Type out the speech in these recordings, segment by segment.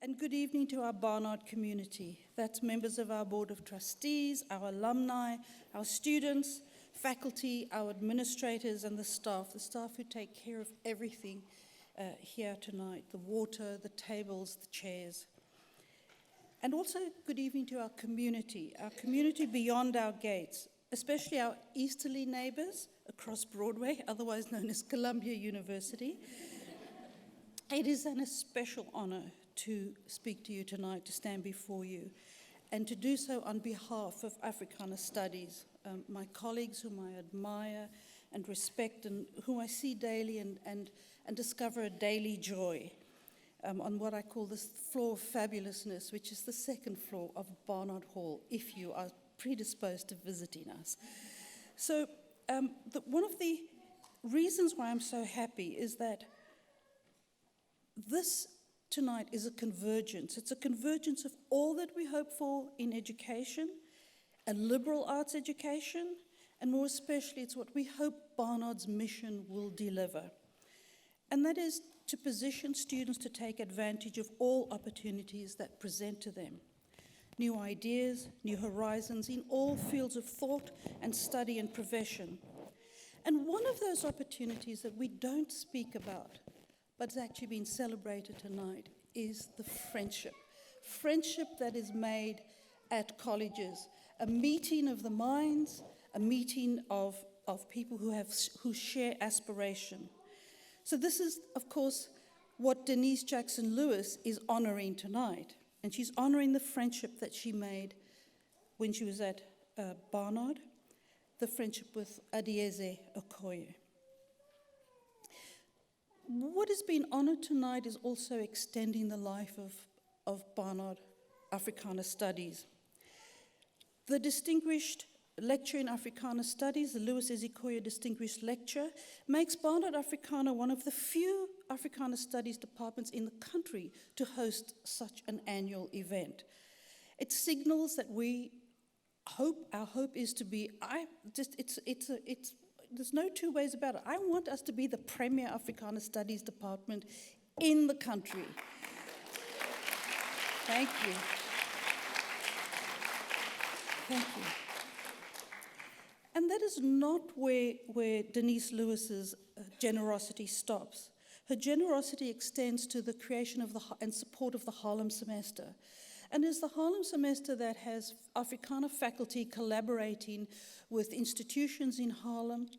And good evening to our Barnard community. That's members of our Board of Trustees, our alumni, our students, faculty, our administrators, and the staff who take care of everything here tonight, the water, the tables, the chairs. And also good evening to our community beyond our gates, especially our easterly neighbors across Broadway, otherwise known as Columbia University. It is a special honor to speak to you tonight, to stand before you, and to do so on behalf of Africana Studies, my colleagues whom I admire and respect and whom I see daily and discover a daily joy on what I call this floor of fabulousness, which is the second floor of Barnard Hall, if you are predisposed to visiting us. So one of the reasons why I'm so happy is that this tonight is a convergence. It's a convergence of all that we hope for in education, a liberal arts education, and more especially it's what we hope Barnard's mission will deliver. And that is to position students to take advantage of all opportunities that present to them. New ideas, new horizons in all fields of thought and study and profession. And one of those opportunities that we don't speak about, but it's actually been celebrated tonight, is the friendship. Friendship that is made at colleges, a meeting of the minds, a meeting of people who share aspiration. So this is, of course, what Denise Jackson-Lewis is honoring tonight. And she's honoring the friendship that she made when she was at Barnard, the friendship with EzekoyeLecture. What is being honored tonight is also extending the life of Barnard Africana Studies. The distinguished lecture in Africana Studies, the Louis Ezekoye Distinguished Lecture, makes Barnard Africana one of the few Africana Studies departments in the country to host such an annual event. It signals that our hope is to be, there's no two ways about it. I want us to be the premier Africana Studies department in the country. Thank you. Thank you. And that is not where Denise Lewis's generosity stops. Her generosity extends to the creation of and support of the Harlem Semester. And it's the Harlem Semester that has Africana faculty collaborating with institutions in Harlem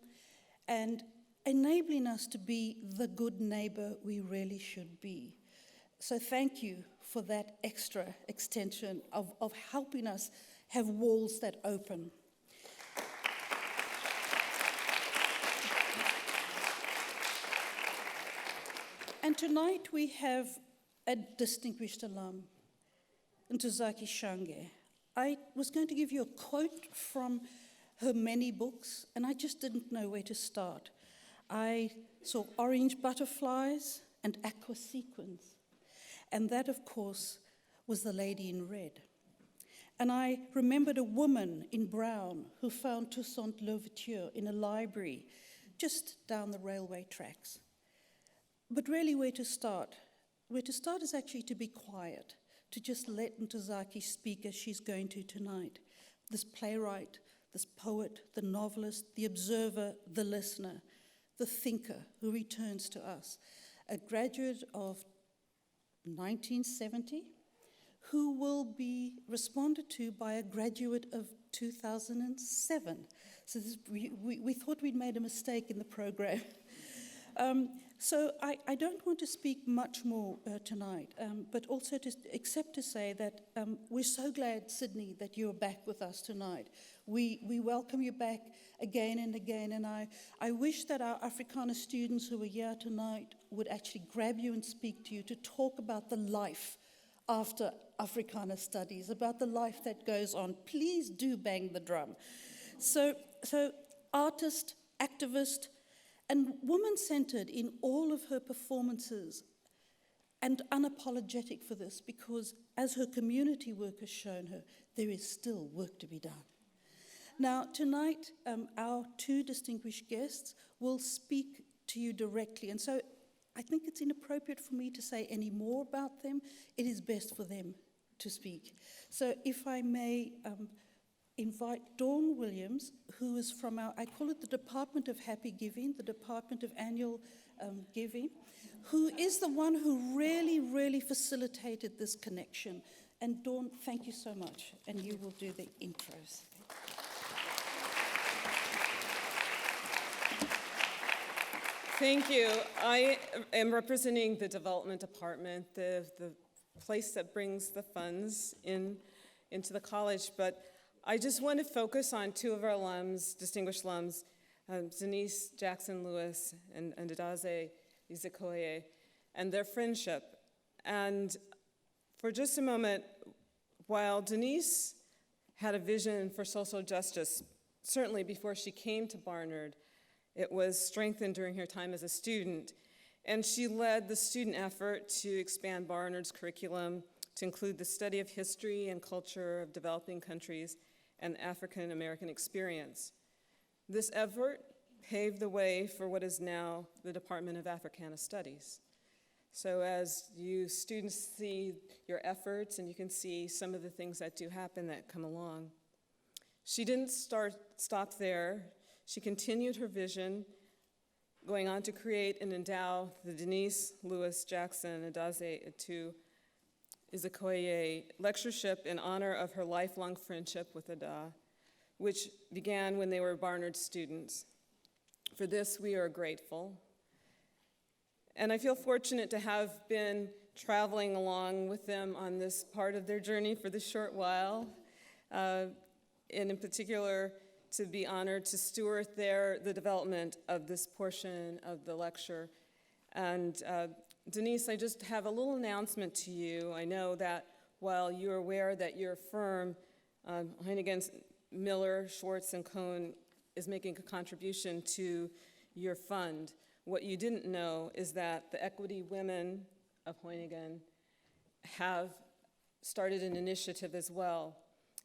and enabling us to be the good neighbor we really should be. So thank you for that extra extension of helping us have walls that open. And tonight we have a distinguished alum, Ntozake Shange. I was going to give you a quote from her many books, and I just didn't know where to start. I saw orange butterflies and aqua sequins, and that, of course, was The Lady in Red. And I remembered a woman in brown who found Toussaint Louverture in a library just down the railway tracks. But really where to start? Where to start is actually to be quiet, to just let Ntozake speak as she's going to tonight. This playwright, this poet, the novelist, the observer, the listener, the thinker who returns to us, a graduate of 1970, who will be responded to by a graduate of 2007. So we thought we'd made a mistake in the program. So I don't want to speak much more tonight, but also except to say that we're so glad, Sydney, that you're back with us tonight. We welcome you back again and again, and I wish that our Africana students who are here tonight would actually grab you and speak to you to talk about the life after Africana Studies, about the life that goes on. Please do bang the drum. So artist, activist, and woman-centered in all of her performances, and unapologetic for this, because as her community work has shown her, there is still work to be done. Now, tonight, our two distinguished guests will speak to you directly. And so I think it's inappropriate for me to say any more about them. It is best for them to speak. So if I may invite Dawn Williams, who is from I call it the Department of Happy Giving, the Department of Annual Giving, who is the one who really, really facilitated this connection. And Dawn, thank you so much, and you will do the intros. Thank you. I am representing the Development Department, the place that brings the funds into the college, but I just want to focus on two of our alums, distinguished alums, Denise Jackson-Lewis and Adaze Ezekoye, and their friendship. And for just a moment, while Denise had a vision for social justice, certainly before she came to Barnard, it was strengthened during her time as a student, and she led the student effort to expand Barnard's curriculum to include the study of history and culture of developing countries and African American experience. This effort paved the way for what is now the Department of Africana Studies. So as you students see your efforts, and you can see some of the things that do happen that come along. She didn't stop there. She continued her vision, going on to create and endow the Denise Lewis Jackson Adaze EzekoyeLecture lectureship in honor of her lifelong friendship with Ada, which began when they were Barnard students. For this, we are grateful. And I feel fortunate to have been traveling along with them on this part of their journey for this short while, and in particular, to be honored to steward the development of this portion of the lecture. And Denise, I just have a little announcement to you. I know that while you're aware that your firm, Hoynigan, Miller, Schwartz, and Cohn, is making a contribution to your fund, what you didn't know is that the Equity Women of Hoynigan have started an initiative as well.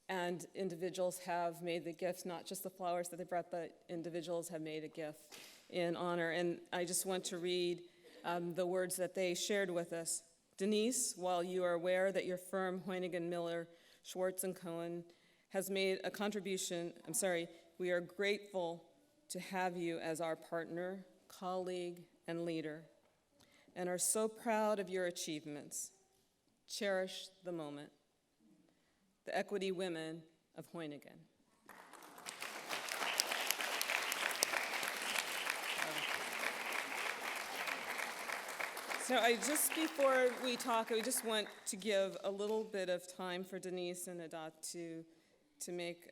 And individuals have made the gifts, not just the flowers that they brought, but individuals have made a gift in honor. And I just want to read the words that they shared with us. Denise, while you are aware that your firm, Hoynigan, Miller, Schwartz, and Cohen, has made a contribution, we are grateful to have you as our partner, colleague, and leader, and are so proud of your achievements. Cherish the moment. The Equity Women of Hoynigan. So before we talk, I just want to give a little bit of time for Denise and Adat to make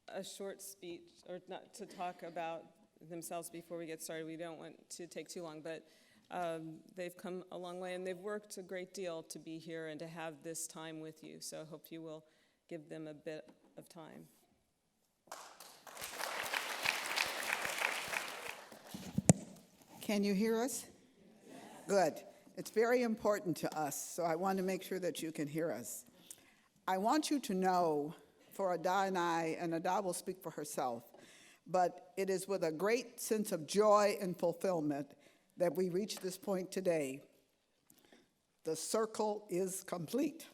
a short speech, or not to talk about themselves before we get started. We don't want to take too long, but they've come a long way, and they've worked a great deal to be here and to have this time with you. So I hope you will give them a bit of time. Can you hear us? Yes. Good. It's very important to us, so I want to make sure that you can hear us. I want you to know, for Ada and I, and Ada will speak for herself, but it is with a great sense of joy and fulfillment that we reach this point today. The circle is complete.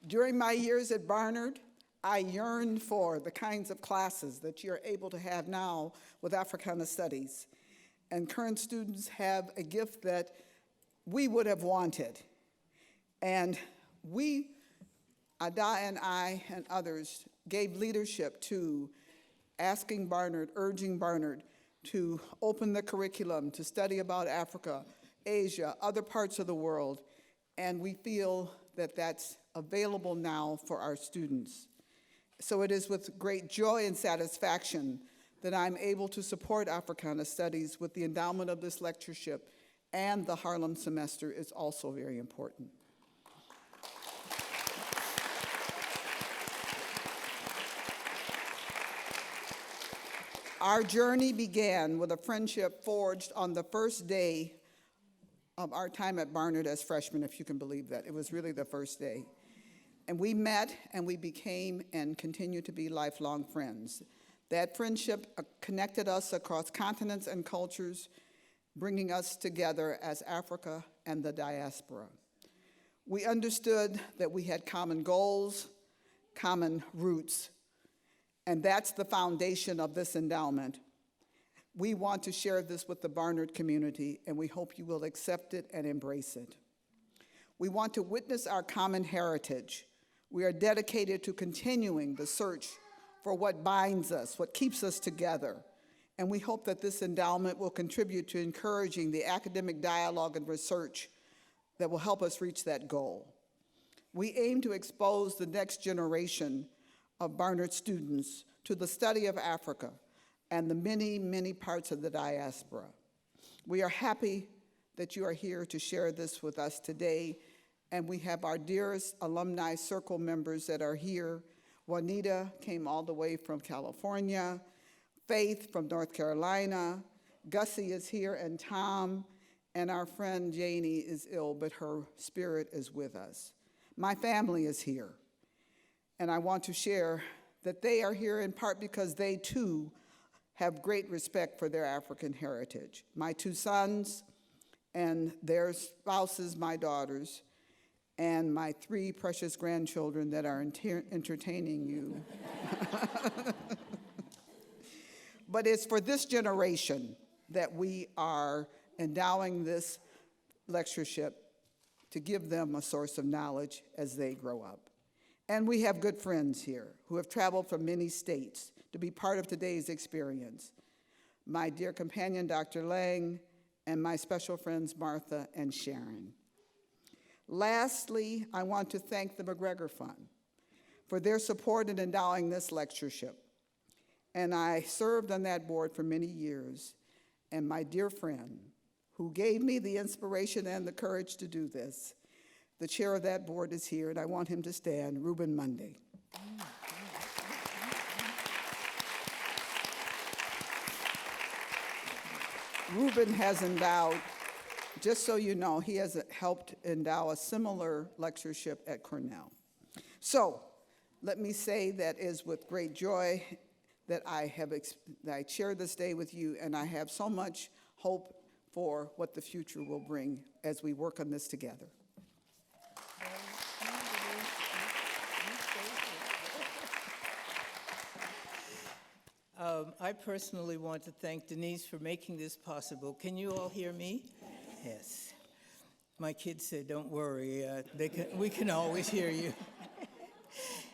During my years at Barnard, I yearned for the kinds of classes that you're able to have now with Africana Studies. And current students have a gift that we would have wanted. And we, Ada and I and others, gave leadership to asking Barnard, urging Barnard to open the curriculum, to study about Africa, Asia, other parts of the world. And we feel that that's available now for our students. So it is with great joy and satisfaction that I'm able to support Africana Studies with the endowment of this lectureship, and the Harlem semester is also very important. Our journey began with a friendship forged on the first day of our time at Barnard as freshmen, if you can believe that. It was really the first day. And we met and we became and continue to be lifelong friends. That friendship connected us across continents and cultures, bringing us together as Africa and the diaspora. We understood that we had common goals, common roots, and that's the foundation of this endowment. We want to share this with the Barnard community, and we hope you will accept it and embrace it. We want to witness our common heritage. We are dedicated to continuing the search for what binds us, what keeps us together, and we hope that this endowment will contribute to encouraging the academic dialogue and research that will help us reach that goal. We aim to expose the next generation of Barnard students to the study of Africa and the many, many parts of the diaspora. We are happy that you are here to share this with us today, and we have our dearest alumni circle members that are here. Juanita came all the way from California, Faith from North Carolina, Gussie is here, and Tom, and our friend Janie is ill, but her spirit is with us. My family is here, and I want to share that they are here in part because they too have great respect for their African heritage. My two sons and their spouses, my daughters, and my three precious grandchildren that are entertaining you. But it's for this generation that we are endowing this lectureship to give them a source of knowledge as they grow up. And we have good friends here who have traveled from many states to be part of today's experience. My dear companion, Dr. Lang, and my special friends, Martha and Sharon. Lastly, I want to thank the McGregor Fund for their support in endowing this lectureship. And I served on that board for many years. And my dear friend, who gave me the inspiration and the courage to do this, the chair of that board is here, and I want him to stand, Reuben Monday. Reuben has endowed, just so you know, he has helped endow a similar lectureship at Cornell. So let me say that is with great joy that I share this day with you, and I have so much hope for what the future will bring as we work on this together. I personally want to thank Denise for making this possible. Can you all hear me? Yes. My kids said, don't worry, we can always hear you.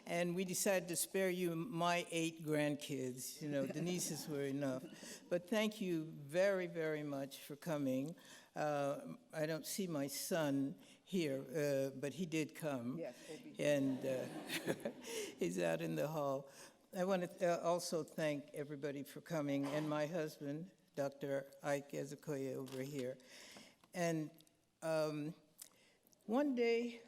And we decided to spare you my 8 grandkids. You know, Denise's were enough. But thank you very, very much for coming. I don't see my son here, but he did come. Yes, and he's out in the hall. I want to also thank everybody for coming, and my husband, Dr. Ezekoye over here. And one day,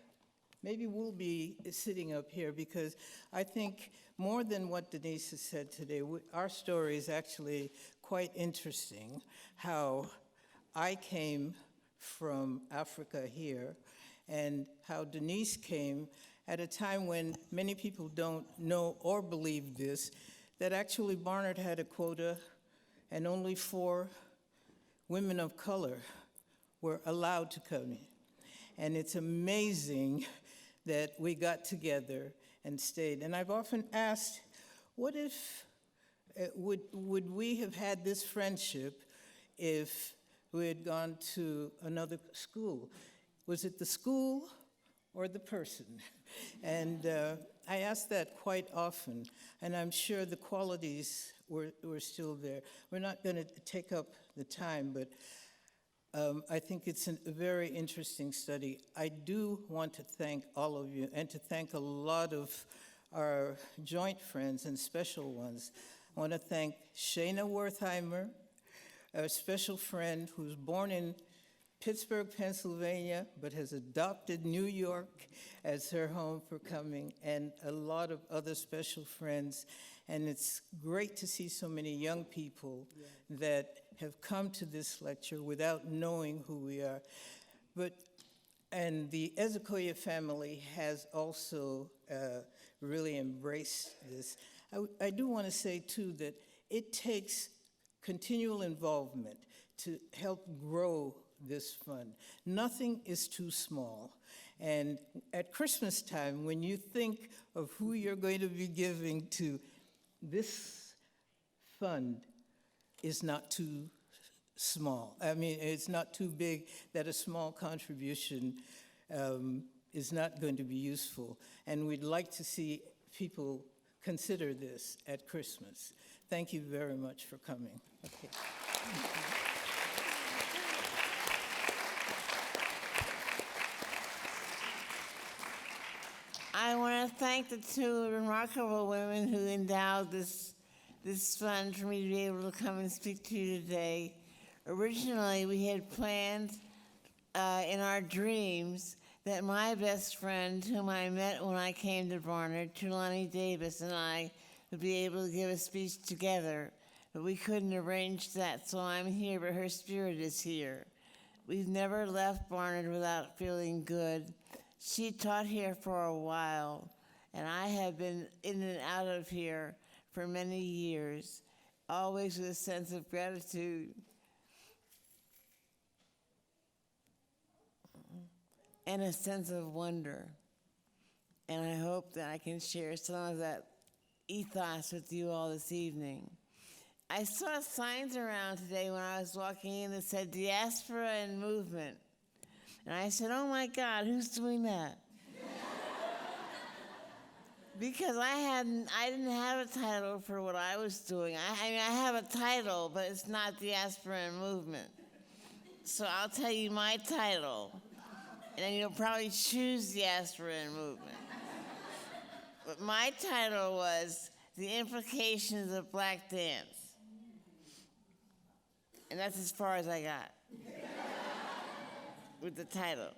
maybe we'll be sitting up here, because I think more than what Denise has said today, our story is actually quite interesting, how I came from Africa here, and how Denise came at a time when many people don't know or believe this, that actually Barnard had a quota and only 4 women of color were allowed to come in. And it's amazing that we got together and stayed. And I've often asked, what if, would we have had this friendship if we had gone to another school? Was it the school or the person? And I ask that quite often, and I'm sure the qualities were still there. We're not going to take up the time, but I think it's a very interesting study. I do want to thank all of you, and to thank a lot of our joint friends and special ones. I want to thank Shayna Wertheimer, a special friend who's born in Pittsburgh, Pennsylvania, but has adopted New York as her home, for coming, and a lot of other special friends. And it's great to see so many young people that have come to this lecture without knowing who we are. And the Ezekoye family has also really embraced this. I do want to say, too, that it takes continual involvement to help grow this fund. Nothing is too small. And at Christmas time, when you think of who you're going to be giving to, this fund is not too small. I mean, it's not too big that a small contribution is not going to be useful. And we'd like to see people consider this at Christmas. Thank you very much for coming. Okay. I want to thank the two remarkable women who endowed this fund for me to be able to come and speak to you today. Originally, we had planned in our dreams that my best friend, whom I met when I came to Barnard, Trelawney Davis, and I would be able to give a speech together, but we couldn't arrange that, so I'm here, but her spirit is here. We've never left Barnard without feeling good. She taught here for a while, and I have been in and out of here for many years, always with a sense of gratitude and a sense of wonder. And I hope that I can share some of that ethos with you all this evening. I saw signs around today when I was walking in that said diaspora and movement. And I said, oh my God, who's doing that? Because I didn't have a title for what I was doing. I mean, I have a title, but it's not diaspora and movement. So I'll tell you my title, and then you'll probably choose diaspora and movement. But my title was The Implications of Black Dance. And that's as far as I got with the title.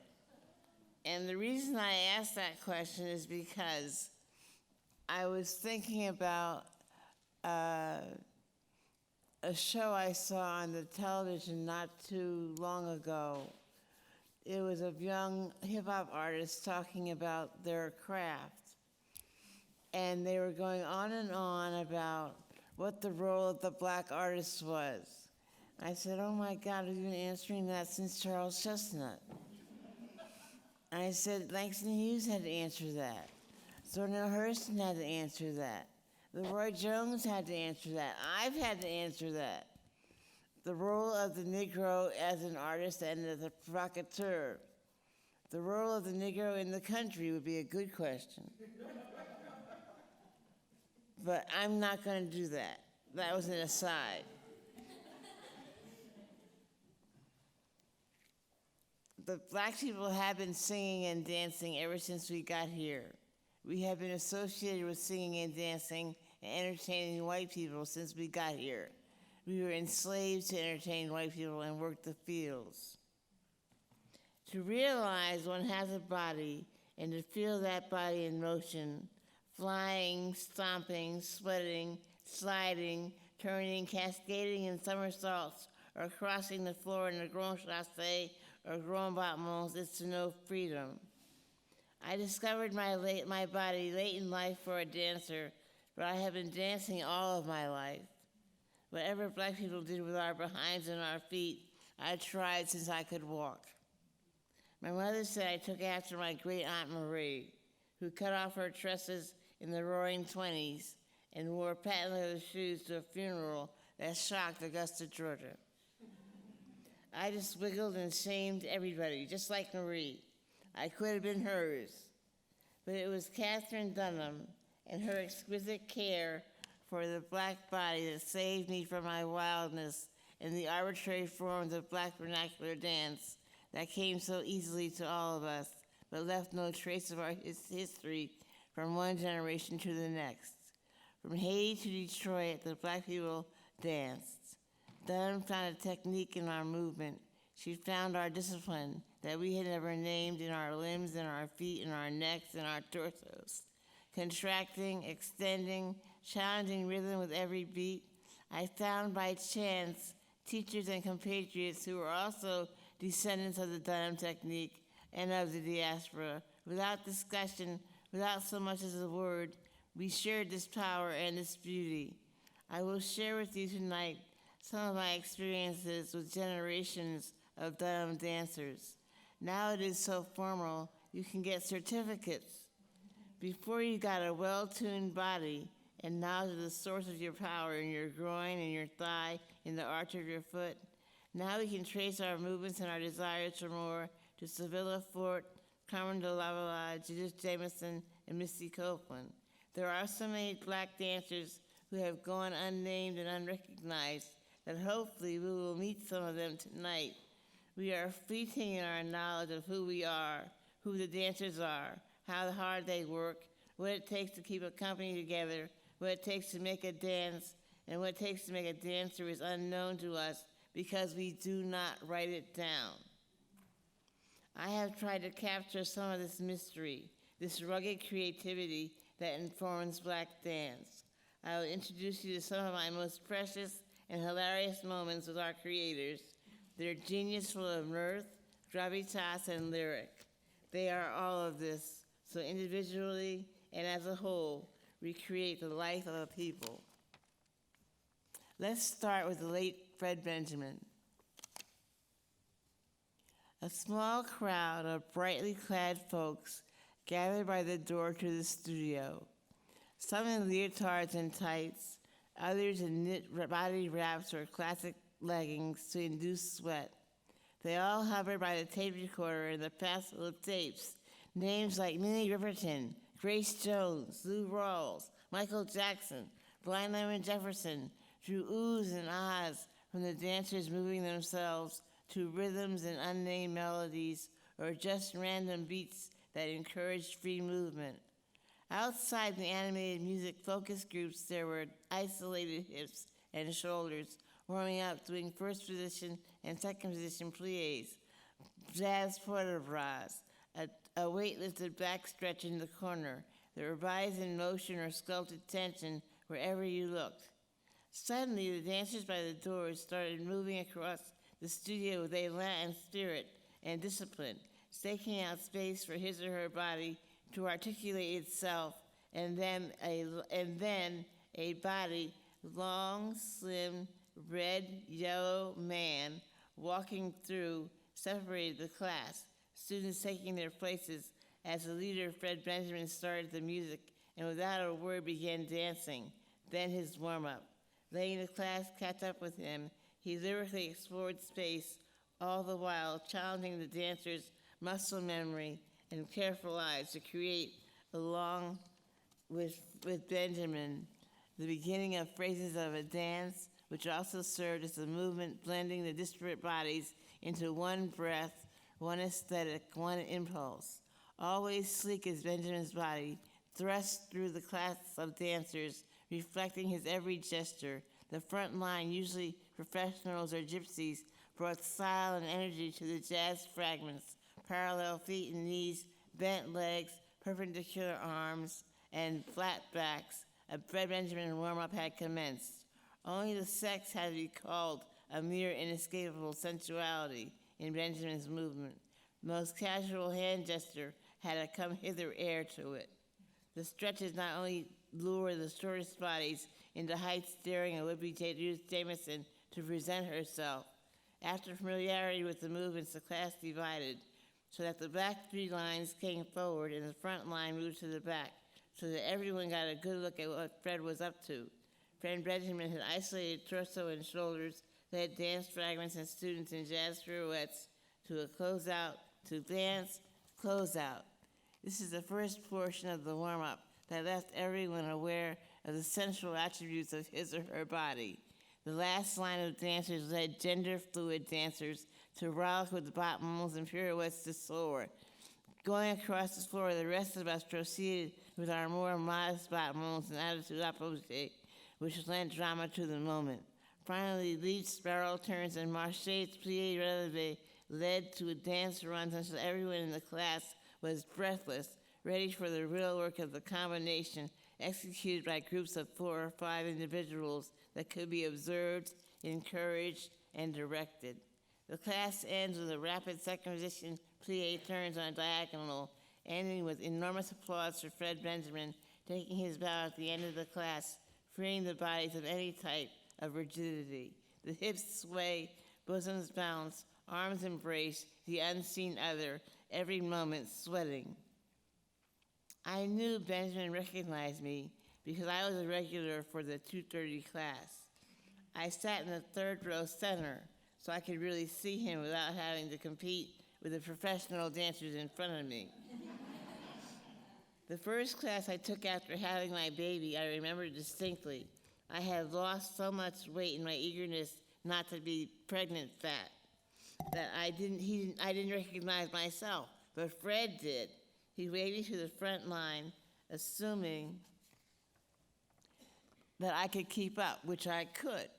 And the reason I asked that question is because I was thinking about a show I saw on the television not too long ago. It was of young hip-hop artists talking about their craft. And they were going on and on about what the role of the black artist was. I said, oh my God, we've been answering that since Charles Chestnut. And I said, Langston Hughes had to answer that. Zora Hurston had to answer that. Leroy Jones had to answer that. I've had to answer that. The role of the Negro as an artist and as a provocateur. The role of the Negro in the country would be a good question. But I'm not going to do that. That was an aside. The black people have been singing and dancing ever since we got here. We have been associated with singing and dancing and entertaining white people since we got here. We were enslaved to entertain white people and work the fields. To realize one has a body and to feel that body in motion, flying, stomping, sweating, sliding, turning, cascading in somersaults, or crossing the floor in a grand chassé or grand battements, is to know freedom. I discovered my body late in life for a dancer, but I have been dancing all of my life. Whatever black people did with our behinds and our feet, I tried since I could walk. My mother said I took after my great Aunt Marie, who cut off her tresses in the roaring 20s and wore patent leather shoes to a funeral that shocked Augusta, Georgia. I just wiggled and shamed everybody, just like Marie. I could have been hers. But it was Katherine Dunham and her exquisite care for the black body that saved me from my wildness and the arbitrary forms of black vernacular dance that came so easily to all of us, but left no trace of our history from one generation to the next. From Haiti to Detroit, the black people danced. Dunham found a technique in our movement. She found our discipline that we had never named in our limbs, in our feet, in our necks, in our torsos. Contracting, extending, challenging rhythm with every beat. I found by chance teachers and compatriots who were also descendants of the Dunham technique and of the diaspora. Without discussion, without so much as a word, we shared this power and this beauty. I will share with you tonight some of my experiences with generations of Dunham dancers. Now it is so formal, you can get certificates. Before you got a well-tuned body and knowledge of the source of your power in your groin, in your thigh, in the arch of your foot. Now we can trace our movements and our desires for more to Sevilla Fort, Carmen de Lavalla, Judith Jamison, and Misty Copeland. There are so many black dancers who have gone unnamed and unrecognized that hopefully we will meet some of them tonight. We are fleeting in our knowledge of who we are, who the dancers are, how hard they work, what it takes to keep a company together, what it takes to make a dance, and what it takes to make a dancer is unknown to us because we do not write it down. I have tried to capture some of this mystery, this rugged creativity that informs black dance. I will introduce you to some of my most precious and hilarious moments with our creators. Their genius full of mirth, gravitas, and lyric. They are all of this, so individually and as a whole, we create the life of a people. Let's start with the late Fred Benjamin. A small crowd of brightly clad folks gathered by the door to the studio, some in leotards and tights, others in knit body wraps or classic leggings to induce sweat. They all hovered by the tape recorder and the passel of tapes, names like Minnie Riperton, Grace Jones, Lou Rawls, Michael Jackson, Blind Lemon Jefferson, drew oohs and ahs from the dancers moving themselves to rhythms and unnamed melodies or just random beats that encouraged free movement. Outside the animated music focus groups, there were isolated hips and shoulders, warming up, doing first position and second position pliés, jazz port de bras, a weight-lifted back stretch in the corner, the rise in motion or sculpted tension wherever you looked. Suddenly, the dancers by the doors started moving across the studio with élan and spirit and discipline, staking out space for his or her body to articulate itself, and then a body, long, slim, red, yellow man walking through separated the class, students taking their places as the leader, Fred Benjamin, started the music and without a word began dancing, then his warm-up. Letting the class catch up with him, he lyrically explored space, all the while challenging the dancers' muscle memory and careful eyes to create, along with Benjamin, the beginning of phrases of a dance, which also served as a movement blending the disparate bodies into one breath, one aesthetic, one impulse. Always sleek as Benjamin's body, thrust through the class of dancers, reflecting his every gesture. The front line, usually professionals or gypsies, brought style and energy to the jazz fragments, parallel feet and knees, bent legs, perpendicular arms, and flat backs. A Fred Benjamin warm-up had commenced. Only the sex had to be called a mere inescapable sensuality in Benjamin's movement. The most casual hand gesture had a come-hither air to it. The stretches not only lure the shortest bodies into heights daring a would-be Judith Jamison to present herself. After familiarity with the movements, the class divided, so that the back three lines came forward and the front line moved to the back, so that everyone got a good look at what Fred was up to. Fred Benjamin had isolated torso and shoulders, led dance fragments and students in jazz pirouettes to a closeout, to dance, closeout. This is the first portion of the warm-up that left everyone aware of the central attributes of his or her body. The last line of dancers led gender-fluid dancers to rollick with bottoms and pirouettes to soar. Going across the floor, the rest of us proceeded with our more modest bottoms and attitude opposite, which lent drama to the moment. Finally, lead spiral turns and marchés plié relevés led to a dance run until everyone in the class was breathless, ready for the real work of the combination executed by groups of 4 or 5 individuals that could be observed, encouraged, and directed. The class ends with a rapid second position plié turns on a diagonal, ending with enormous applause for Fred Benjamin taking his bow at the end of the class, freeing the bodies of any type of rigidity. The hips sway, bosoms bounce, arms embrace the unseen other, every moment sweating. I knew Benjamin recognized me because I was a regular for the 2:30 class. I sat in the third row center so I could really see him without having to compete with the professional dancers in front of me. The first class I took after having my baby, I remember distinctly. I had lost so much weight in my eagerness not to be pregnant fat that I didn't recognize myself, but Fred did. He waved me to the front line, assuming that I could keep up, which I could.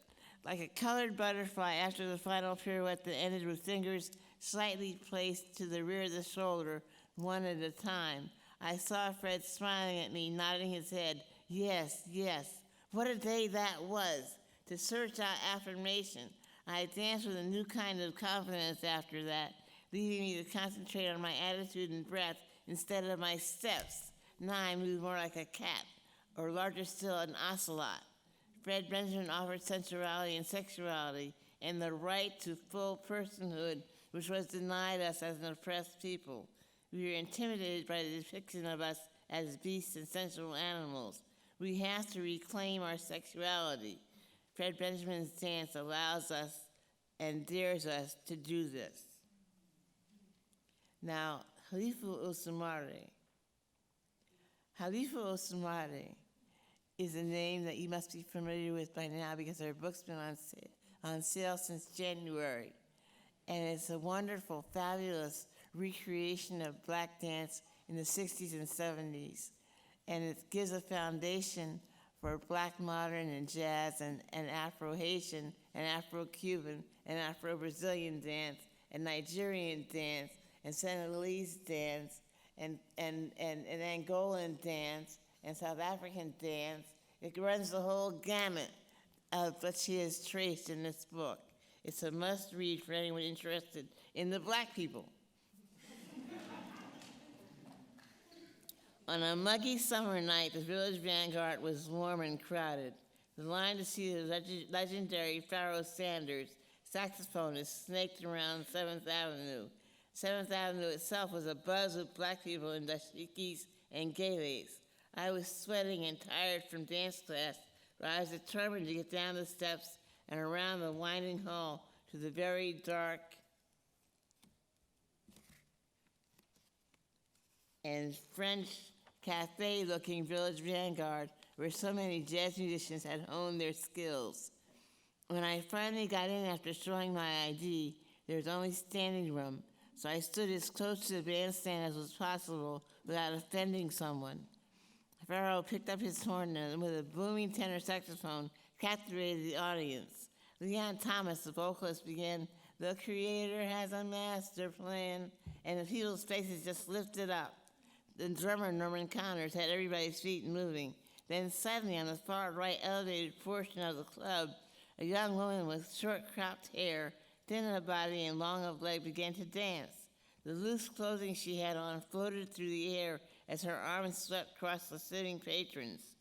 Like a colored butterfly after the final pirouette that ended with fingers slightly placed to the rear of the shoulder, one at a time, I saw Fred smiling at me, nodding his head, yes, yes. What a day that was, to search out affirmation. I danced with a new kind of confidence after that, leaving me to concentrate on my attitude and breath instead of my steps. Now I move more like a cat, or larger still, an ocelot. Fred Benjamin offered sensuality and sexuality and the right to full personhood, which was denied us as an oppressed people. We were intimidated by the depiction of us as beasts and sensual animals. We have to reclaim our sexuality. Fred Benjamin's dance allows us and dares us to do this. Now, Khalifa Ousmane. Khalifa Ousmane is a name that you must be familiar with by now because our book's been on sale since January. And it's a wonderful, fabulous recreation of black dance in the 60s and 70s. And it gives a foundation for black modern and jazz and Afro-Haitian and Afro-Cuban and Afro-Brazilian dance and Nigerian dance and Senegalese dance and Angolan dance and South African dance. It runs the whole gamut of what she has traced in this book. It's a must-read for anyone interested in the black people. On a muggy summer night, the village vanguard was warm and crowded. The line to see the legendary Pharoah Sanders, saxophonist, snaked around 7th Avenue. 7th Avenue itself was abuzz with black people in dashikis and geles. I was sweating and tired from dance class, but I was determined to get down the steps and around the winding hall to the very dark and French cafe-looking village vanguard where so many jazz musicians had honed their skills. When I finally got in after showing my ID, there was only standing room, so I stood as close to the bandstand as was possible without offending someone. Pharoah picked up his horn and with a booming tenor saxophone captivated the audience. Leon Thomas, the vocalist, began, "The Creator has a master plan," and the people's faces just lifted up. The drummer, Norman Connors, had everybody's feet moving. Then suddenly, on the far right elevated portion of the club, a young woman with short cropped hair, thin of body and long of leg, began to dance. The loose clothing she had on floated through the air as her arms swept across the sitting patrons.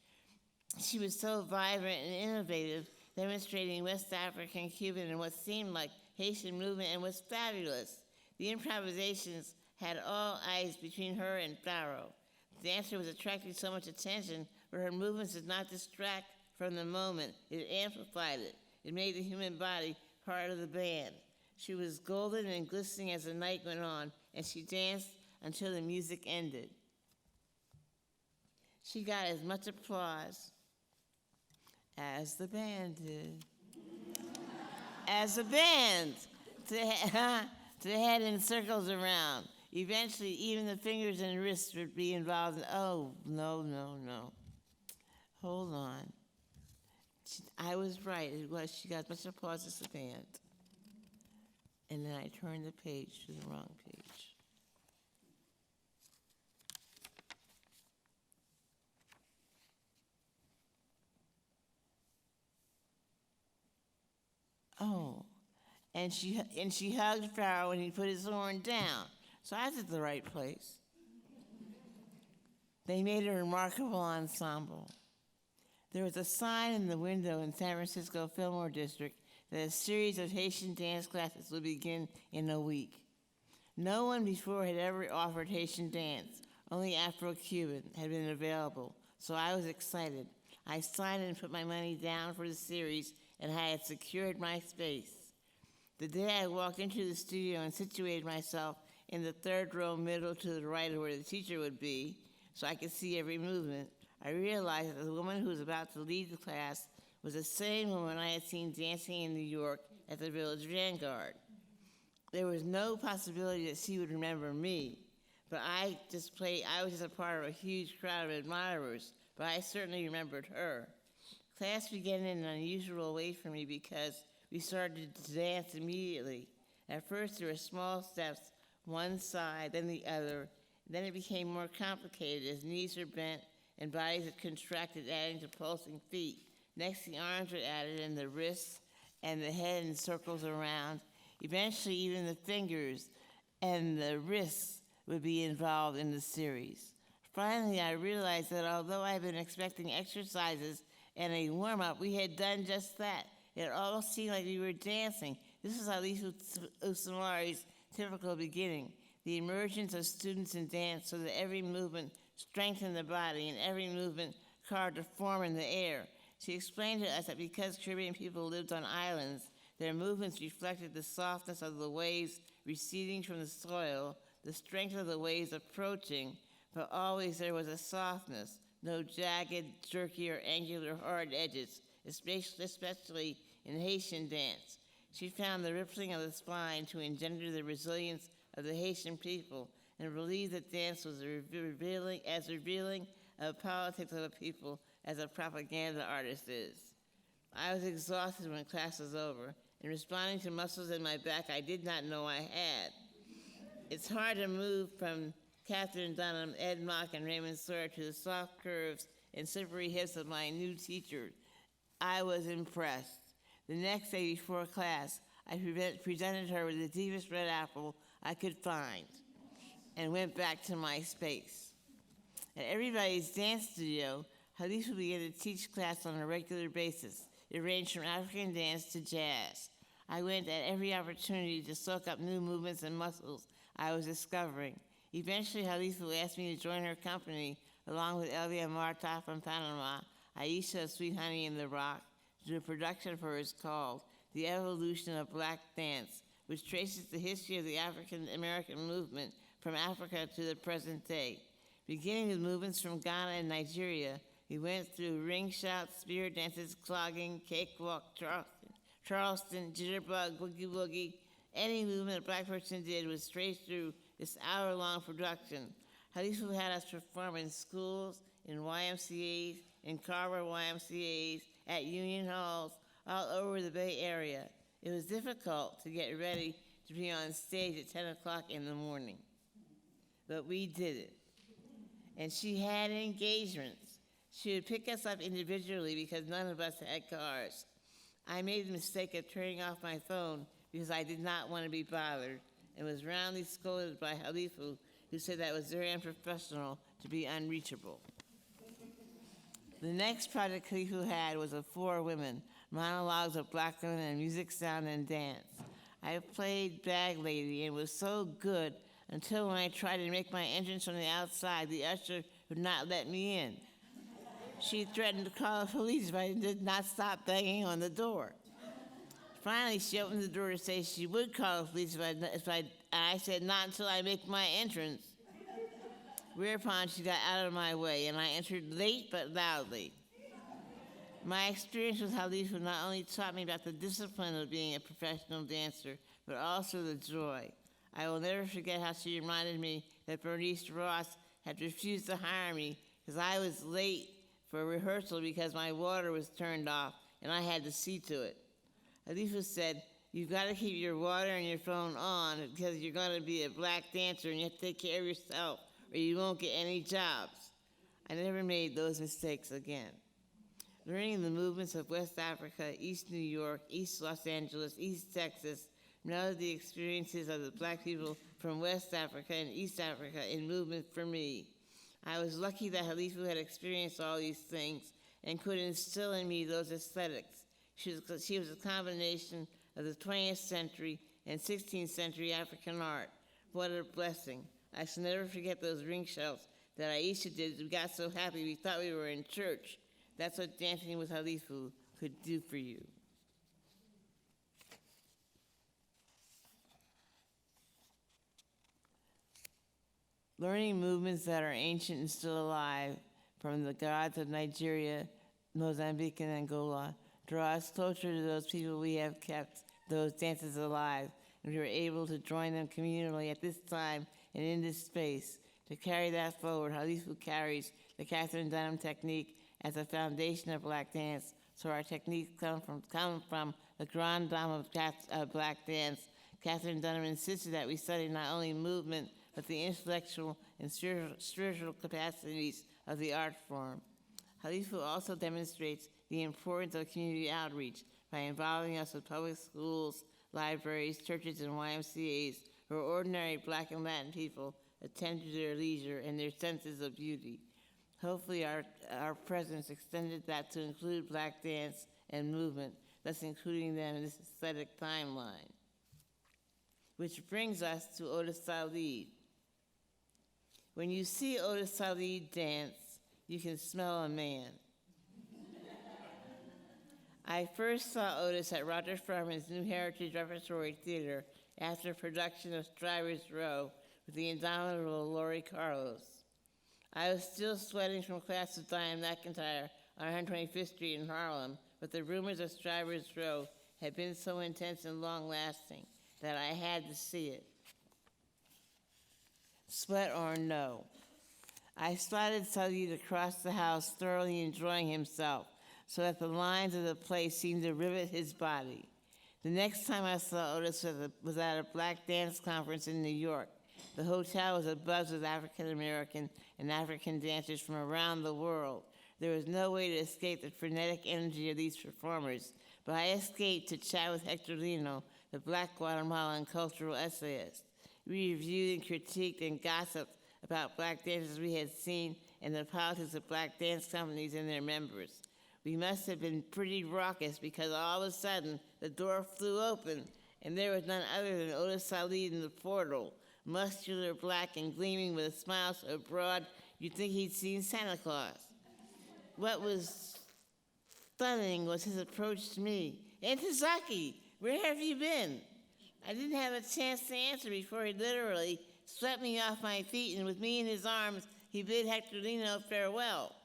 She was so vibrant and innovative, demonstrating West African, Cuban, and what seemed like Haitian movement, and was fabulous. The improvisations had all eyes between her and Pharoah. The dancer was attracting so much attention, but her movements did not distract from the moment. It amplified it. It made the human body part of the band. She was golden and glistening as the night went on, and she danced until the music ended. She got as much applause as the band did. As the band, to head in circles around. Eventually, even the fingers and wrists would be involved. Oh, no. Hold on. I was right. It was. She got much applause as the band. And then I turned the page to the wrong page. Oh, and she hugged Pharoah when he put his horn down. So I was at the right place. They made a remarkable ensemble. There was a sign in the window in San Francisco Fillmore District that a series of Haitian dance classes would begin in a week. No one before had ever offered Haitian dance. Only Afro-Cuban had been available, so I was excited. I signed and put my money down for the series, and I had secured my space. The day I walked into the studio and situated myself in the third row middle to the right of where the teacher would be, so I could see every movement, I realized that the woman who was about to lead the class was the same woman I had seen dancing in New York at the Village Vanguard. There was no possibility that she would remember me, but I was just a part of a huge crowd of admirers, but I certainly remembered her. Class began in an unusual way for me because we started to dance immediately. At first, there were small steps, one side, then the other. Then it became more complicated as knees were bent and bodies had contracted, adding to pulsing feet. Next, the arms were added and the wrists and the head in circles around. Eventually, even the fingers and the wrists would be involved in the series. Finally, I realized that although I had been expecting exercises and a warm-up, we had done just that. It all seemed like we were dancing. This is Alice Usamari's typical beginning, the emergence of students in dance so that every movement strengthened the body and every movement carved a form in the air. She explained to us that because Caribbean people lived on islands, their movements reflected the softness of the waves receding from the soil, the strength of the waves approaching, but always there was a softness, no jagged, jerky, or angular hard edges, especially in Haitian dance. She found the rippling of the spine to engender the resilience of the Haitian people and believed that dance was as revealing of politics of a people as a propaganda artist is. I was exhausted when class was over, and responding to muscles in my back I did not know I had. It's hard to move from Catherine Dunham, Ed Mock, and Raymond Sawyer to the soft curves and slippery hips of my new teacher. I was impressed. The next day before class, I presented her with the deepest red apple I could find and went back to my space. At everybody's dance studio, Hadith would begin to teach class on a regular basis. It ranged from African dance to jazz. I went at every opportunity to soak up new movements and muscles I was discovering. Eventually, Hadith asked me to join her company, along with Elia Marta from Panama, Aisha of Sweet Honey in the Rock, to do a production for hers called The Evolution of Black Dance, which traces the history of the African-American movement from Africa to the present day. Beginning with movements from Ghana and Nigeria, we went through ring shouts, spear dances, clogging, cakewalk, Charleston, jitterbug, boogie-woogie. Any movement a black person did was traced through this hour-long production. Halifu had us perform in schools, in YMCAs, in Carver YMCAs, at union halls, all over the Bay Area. It was difficult to get ready to be on stage at 10 o'clock in the morning, but we did it. And she had engagements. She would pick us up individually because none of us had cars. I made the mistake of turning off my phone because I did not want to be bothered and was roundly scolded by Halifu, who said that it was very unprofessional to be unreachable. The next project Halifu had was of 4 women, monologues of black women and music, sound, and dance. I played Bag Lady and was so good until when I tried to make my entrance from the outside, the usher would not let me in. She threatened to call the police if I did not stop banging on the door. Finally, she opened the door to say she would call the police if I said, not until I make my entrance. Whereupon she got out of my way, and I entered late but loudly. My experience with Halifu not only taught me about the discipline of being a professional dancer, but also the joy. I will never forget how she reminded me that Bernice Ross had refused to hire me because I was late for rehearsal because my water was turned off and I had to see to it. Halifu said, you've got to keep your water and your phone on because you're going to be a black dancer and you have to take care of yourself or you won't get any jobs. I never made those mistakes again. Learning the movements of West Africa, East New York, East Los Angeles, East Texas, now the experiences of the black people from West Africa and East Africa in movement for me. I was lucky that Halifu had experienced all these things and could instill in me those aesthetics. She was a combination of the 20th century and 16th century African art. What a blessing. I shall never forget those ring shelves that Aisha did. We got so happy we thought we were in church. That's what dancing with Halifu could do for you. Learning movements that are ancient and still alive, from the gods of Nigeria, Mozambique, and Angola, draw us closer to those people we have kept those dances alive, and we were able to join them communally at this time and in this space. To carry that forward, Halifu carries the Catherine Dunham technique as a foundation of Black dance, so our techniques come from the grand dame of Black dance. Catherine Dunham insisted that we study not only movement, but the intellectual and spiritual capacities of the art form. Halifu also demonstrates the importance of community outreach by involving us with public schools, libraries, churches, and YMCAs, where ordinary Black and Latin people attend to their leisure and their senses of beauty. Hopefully our presence extended that to include Black dance and movement, thus including them in this aesthetic timeline. Which brings us to Otis Salid. When you see Otis Salid dance, you can smell a man. I first saw Otis at Roger Farman's New Heritage Repertory Theater after production of Strivers Row with the indomitable Laurie Carlos. I was still sweating from class with Diane McIntyre on 125th Street in Harlem, but the rumors of Strivers Row had been so intense and long-lasting that I had to see it. Sweat or no. I spotted Salid across the house, thoroughly enjoying himself, so that the lines of the play seemed to rivet his body. The next time I saw Otis was at a Black dance conference in New York. The hotel was abuzz with African American and African dancers from around the world. There was no way to escape the frenetic energy of these performers, but I escaped to chat with Hector Lino, the Black Guatemalan cultural essayist. We reviewed and critiqued and gossiped about Black dancers we had seen and the politics of Black dance companies and their members. We must have been pretty raucous because all of a sudden the door flew open and there was none other than Otis Salid in the portal, muscular, Black, and gleaming with a smile so broad you'd think he'd seen Santa Claus. What was stunning was his approach to me. "Ntozake, where have you been?" I didn't have a chance to answer before he literally swept me off my feet, and with me in his arms, he bid Hector Lino farewell.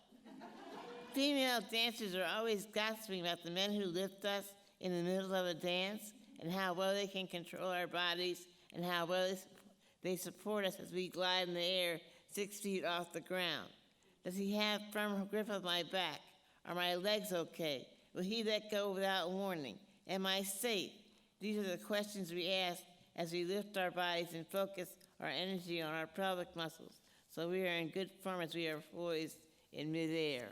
Female dancers are always gossiping about the men who lift us in the middle of a dance and how well they can control our bodies and how well they support us as we glide in the air 6 feet off the ground. Does he have firm grip of my back? Are my legs okay? Will he let go without warning? Am I safe? These are the questions we ask as we lift our bodies and focus our energy on our pelvic muscles, so we are in good form as we are poised in midair.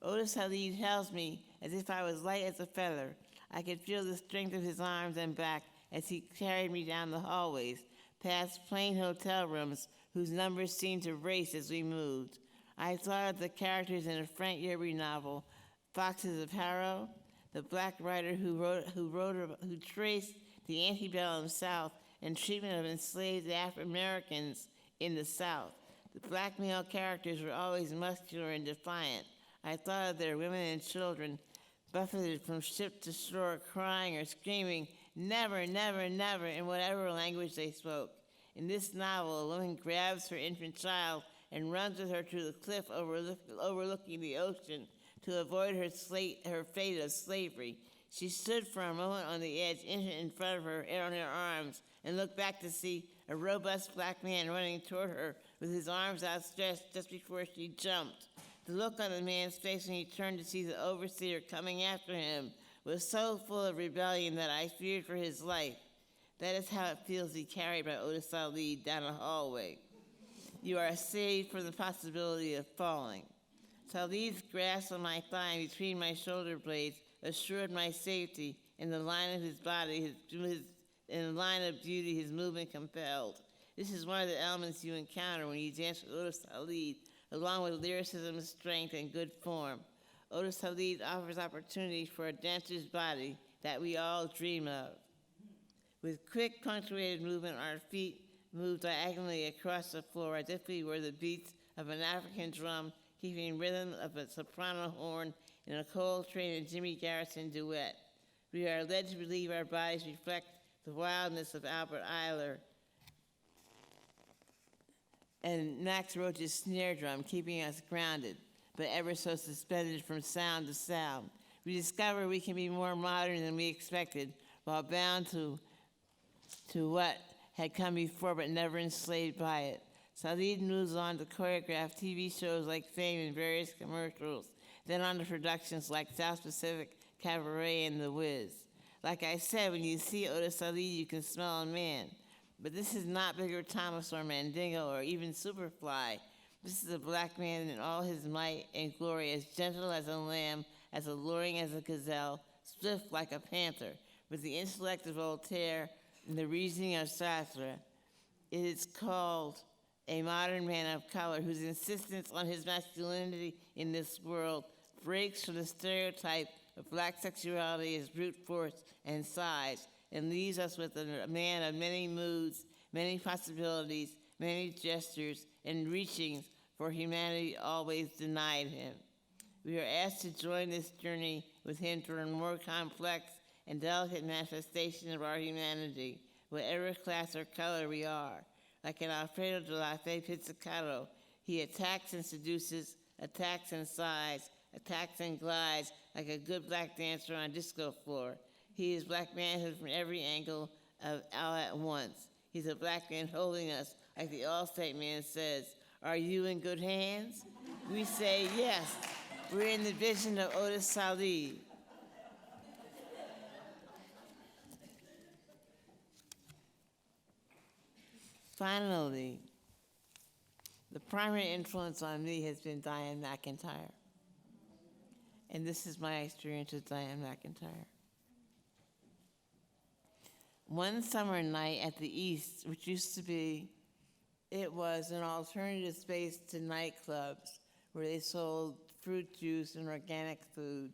Otis Salid held me as if I was light as a feather. I could feel the strength of his arms and back as he carried me down the hallways, past plain hotel rooms whose numbers seemed to race as we moved. I thought of the characters in a Frank Yerby novel, Foxes of Harrow, the Black writer who traced the antebellum South and treatment of enslaved African Americans in the South. The Black male characters were always muscular and defiant. I thought of their women and children buffeted from ship to shore, crying or screaming, "Never, never, never," in whatever language they spoke. In this novel, a woman grabs her infant child and runs with her to the cliff overlooking the ocean to avoid her fate of slavery. She stood for a moment on the edge, infant in front of her, on her arms, and looked back to see a robust Black man running toward her with his arms outstretched just before she jumped. The look on the man's face when he turned to see the overseer coming after him was so full of rebellion that I feared for his life. That is how it feels to be carried by Otis Salid down a hallway. You are saved from the possibility of falling. Salid's grasp on my thigh between my shoulder blades assured my safety in the line of his body, in the line of beauty his movement compelled. This is one of the elements you encounter when you dance with Otis Salid, along with lyricism, strength, and good form. Otis Halid offers opportunities for a dancer's body that we all dream of. With quick, punctuated movement, our feet move diagonally across the floor as if we were the beats of an African drum, keeping rhythm of a soprano horn in a Coltrane and Jimmy Garrison duet. We are led to believe our bodies reflect the wildness of Albert Ayler and Max Roach's snare drum, keeping us grounded, but ever so suspended from sound to sound. We discover we can be more modern than we expected, while bound to what had come before, but never enslaved by it. Salid moves on to choreograph TV shows like Fame and various commercials, then on to productions like South Pacific, Cabaret, and The Wiz. Like I said, when you see Otis Salid, you can smell a man. But this is not Bigger Thomas or Mandingo or even Superfly. This is a black man in all his might and glory, as gentle as a lamb, as alluring as a gazelle, swift like a panther, with the intellect of Voltaire and the reasoning of Sartre. It is called a modern man of color whose insistence on his masculinity in this world breaks from the stereotype of black sexuality as brute force and size, and leaves us with a man of many moods, many possibilities, many gestures, and reachings for humanity always denied him. We are asked to join this journey with him toward a more complex and delicate manifestation of our humanity, whatever class or color we are. Like an Alfredo de la Fe pizzicato, he attacks and seduces, attacks and sighs, attacks and glides like a good black dancer on a disco floor. He is black manhood from every angle of all at once. He's a black man holding us, like the Allstate man says, "Are you in good hands?" We say, yes, we're in the vision of Otis Salid. Finally, the primary influence on me has been Diane McIntyre. And this is my experience with Diane McIntyre. One summer night at the East, which used to be, it was an alternative space to nightclubs where they sold fruit juice and organic food,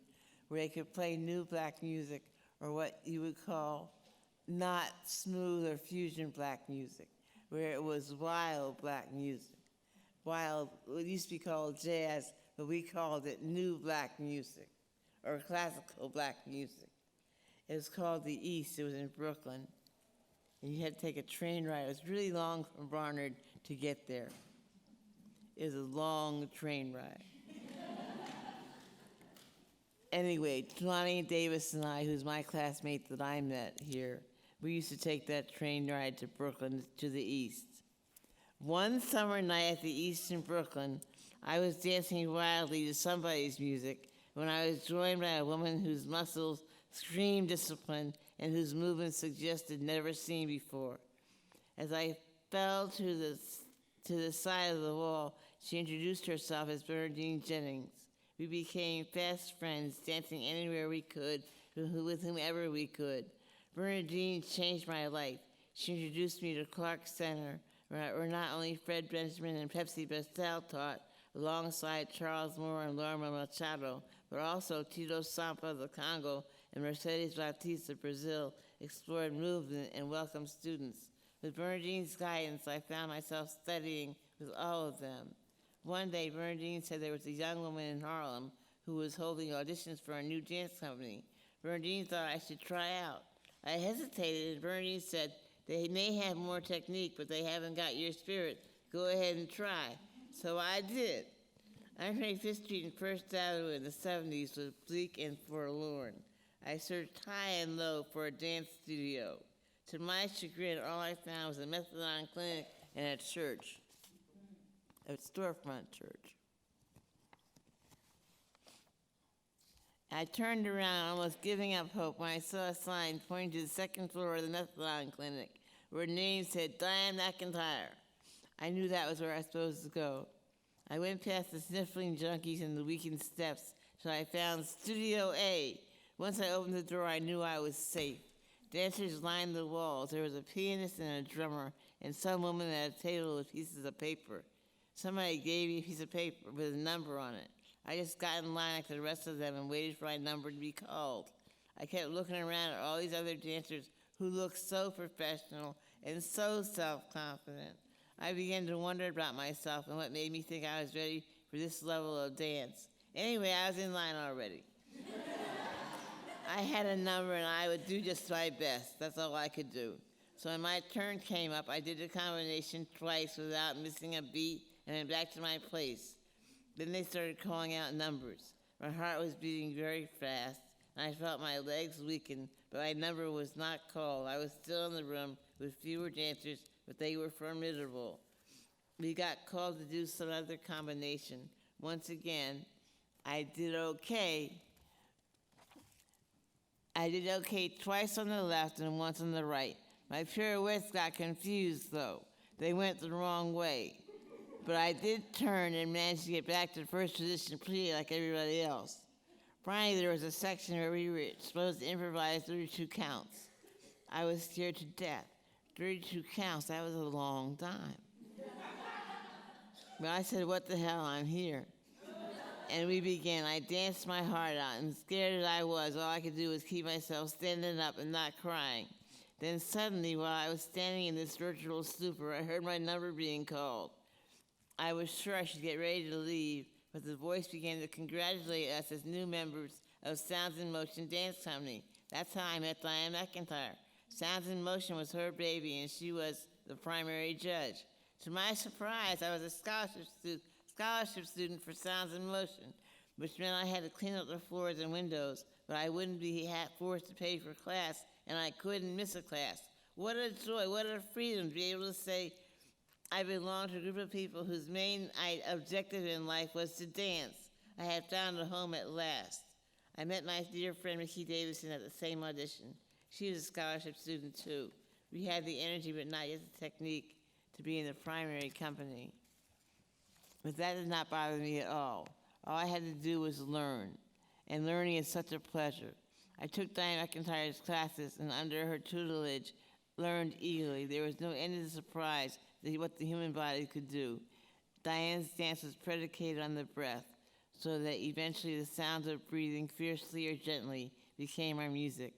where they could play new black music, or what you would call not smooth or fusion black music, where it was wild black music. Wild, it used to be called jazz, but we called it new black music, or classical black music. It was called the East. It was in Brooklyn. And you had to take a train ride. It was really long from Barnard to get there. It was a long train ride. Anyway, Lonnie Davis and I, who's my classmate that I met here, we used to take that train ride to Brooklyn, to the East. One summer night at the East in Brooklyn, I was dancing wildly to somebody's music when I was joined by a woman whose muscles screamed discipline and whose movements suggested never seen before. As I fell to the side of the wall, she introduced herself as Bernadine Jennings. We became fast friends, dancing anywhere we could, with whomever we could. Bernadine changed my life. She introduced me to Clark Center, where not only Fred Benjamin and Pepsi Bastel taught, alongside Charles Moore and Lorma Machado, but also Tito Sampa of the Congo and Mercedes Batista of Brazil explored movement and welcomed students. With Bernadine's guidance, I found myself studying with all of them. One day, Bernadine said there was a young woman in Harlem who was holding auditions for a new dance company. Bernadine thought I should try out. I hesitated, and Bernadine said, "They may have more technique, but they haven't got your spirit. Go ahead and try." So I did. 125th Street and First Avenue in the 70s was bleak and forlorn. I searched high and low for a dance studio. To my chagrin, all I found was a methadone clinic and a church, a storefront church. I turned around, almost giving up hope, when I saw a sign pointing to the second floor of the methadone clinic, where a name said Diane McIntyre. I knew that was where I was supposed to go. I went past the sniffling junkies and the weakened steps till I found Studio A. Once I opened the door, I knew I was safe. Dancers lined the walls. There was a pianist and a drummer, and some woman at a table with pieces of paper. Somebody gave me a piece of paper with a number on it. I just got in line like the rest of them and waited for my number to be called. I kept looking around at all these other dancers who looked so professional and so self-confident. I began to wonder about myself and what made me think I was ready for this level of dance. Anyway, I was in line already. I had a number and I would do just my best. That's all I could do. So when my turn came up, I did the combination twice without missing a beat and then back to my place. Then they started calling out numbers. My heart was beating very fast, and I felt my legs weaken, but my number was not called. I was still in the room with fewer dancers, but they were formidable. We got called to do some other combination. Once again, I did okay. I did okay twice on the left and once on the right. My pirouettes got confused, though. They went the wrong way. But I did turn and managed to get back to first position pretty like everybody else. Finally, there was a section where we were supposed to improvise 32 counts. I was scared to death. 32 counts, that was a long time. But I said, what the hell, I'm here. And we began. I danced my heart out, and scared as I was, all I could do was keep myself standing up and not crying. Then suddenly, while I was standing in this virtual stupor, I heard my number being called. I was sure I should get ready to leave, but the voice began to congratulate us as new members of Sounds in Motion Dance Company. That's how I met Diane McIntyre. Sounds in Motion was her baby, and she was the primary judge. To my surprise, I was a scholarship student for Sounds in Motion, which meant I had to clean up the floors and windows, but I wouldn't be forced to pay for class, and I couldn't miss a class. What a joy, what a freedom to be able to say, I belonged to a group of people whose main objective in life was to dance. I had found a home at last. I met my dear friend Mickey Davidson at the same audition. She was a scholarship student too. We had the energy but not yet the technique to be in the primary company. But that did not bother me at all. All I had to do was learn, and learning is such a pleasure. I took Diane McIntyre's classes, and under her tutelage, learned eagerly. There was no end to the surprise what the human body could do. Diane's dance was predicated on the breath, so that eventually the sounds of breathing fiercely or gently became our music.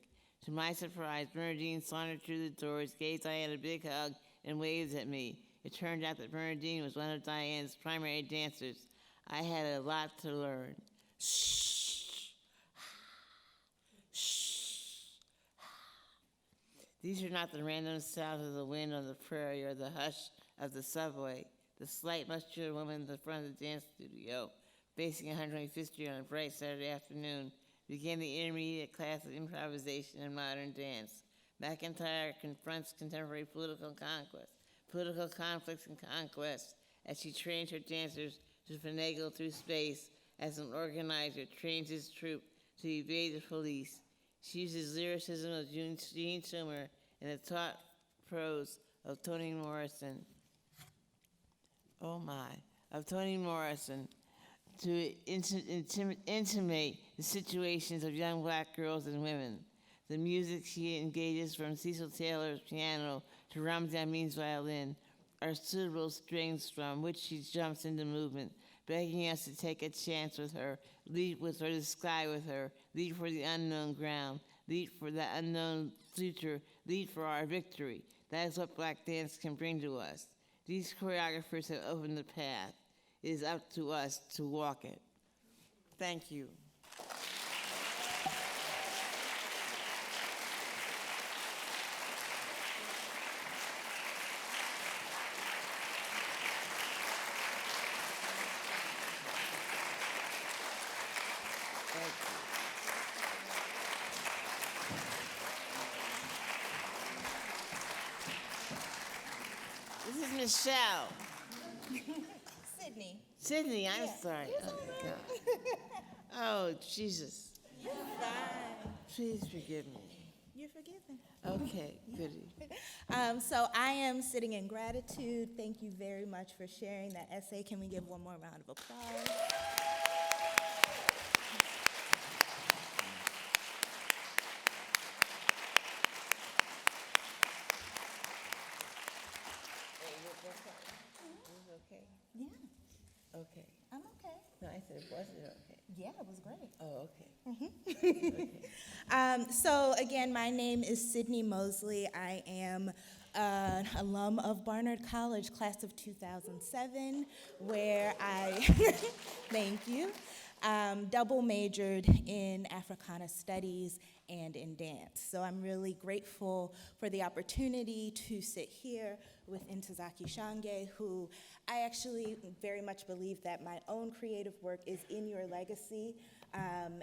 To my surprise, Bernadine sauntered through the doors, gave Diane a big hug, and waved at me. It turned out that Bernadine was one of Diane's primary dancers. I had a lot to learn. Shh. Shh. These are not the random sounds of the wind on the prairie or the hush of the subway. The slight, muscular woman in the front of the dance studio, facing 125th Street on a bright Saturday afternoon, began the intermediate class of improvisation and modern dance. McIntyre confronts contemporary political conflicts and conquests as she trains her dancers to finagle through space as an organizer trains his troupe to evade the police. She uses lyricism of Gene Schumer and the taut prose of Toni Morrison. To intimate the situations of young black girls and women. The music she engages from Cecil Taylor's piano to Ramzi Amin's violin are suitable strings from which she jumps into movement, begging us to take a chance with her, leap with her, the sky with her, leap for the unknown ground, leap for the unknown future, leap for our victory. That is what black dance can bring to us. These choreographers have opened the path. It is up to us to walk it. Thank you. This is Michelle. Sydney, I'm sorry. Oh, God. Oh, Jesus. You're fine. Please forgive me. You're forgiven. Okay, goody. So I am sitting in gratitude. Thank you very much for sharing that essay. Can we give one more round of applause? Okay. Yeah, Okay. I'm okay. No, nice. It wasn't okay. Yeah, it was great. Oh, okay. So again, my name is Sydney Mosley. I am an alum of Barnard College, class of 2007, where I, thank you, double majored in Africana Studies and in dance. So I'm really grateful for the opportunity to sit here with Ntozake Shange, who I actually very much believe that my own creative work is in your legacy,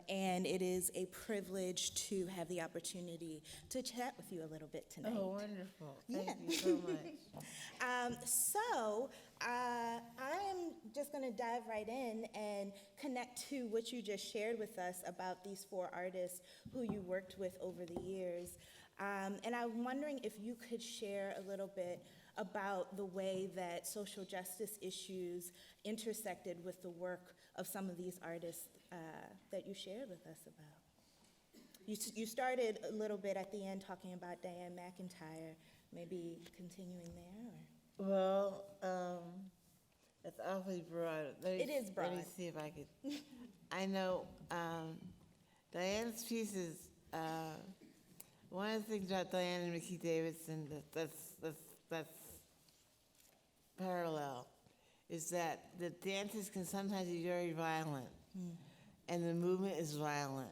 and it is a privilege to have the opportunity to chat with you a little bit tonight. Oh, wonderful. Yeah. Thank you so much. I am just going to dive right in and connect to what you just shared with us about these 4 artists who you worked with over the years. And I'm wondering if you could share a little bit about the way that social justice issues intersected with the work of some of these artists that you shared with us about. You started a little bit at the end talking about Diane McIntyre, maybe continuing there? Or? Well, that's awfully broad. It is broad. Let me see if I could. I know Diane's pieces. One of the things about Diane and Mickey Davidson that's parallel is that the dances can sometimes be very violent, and the movement is violent,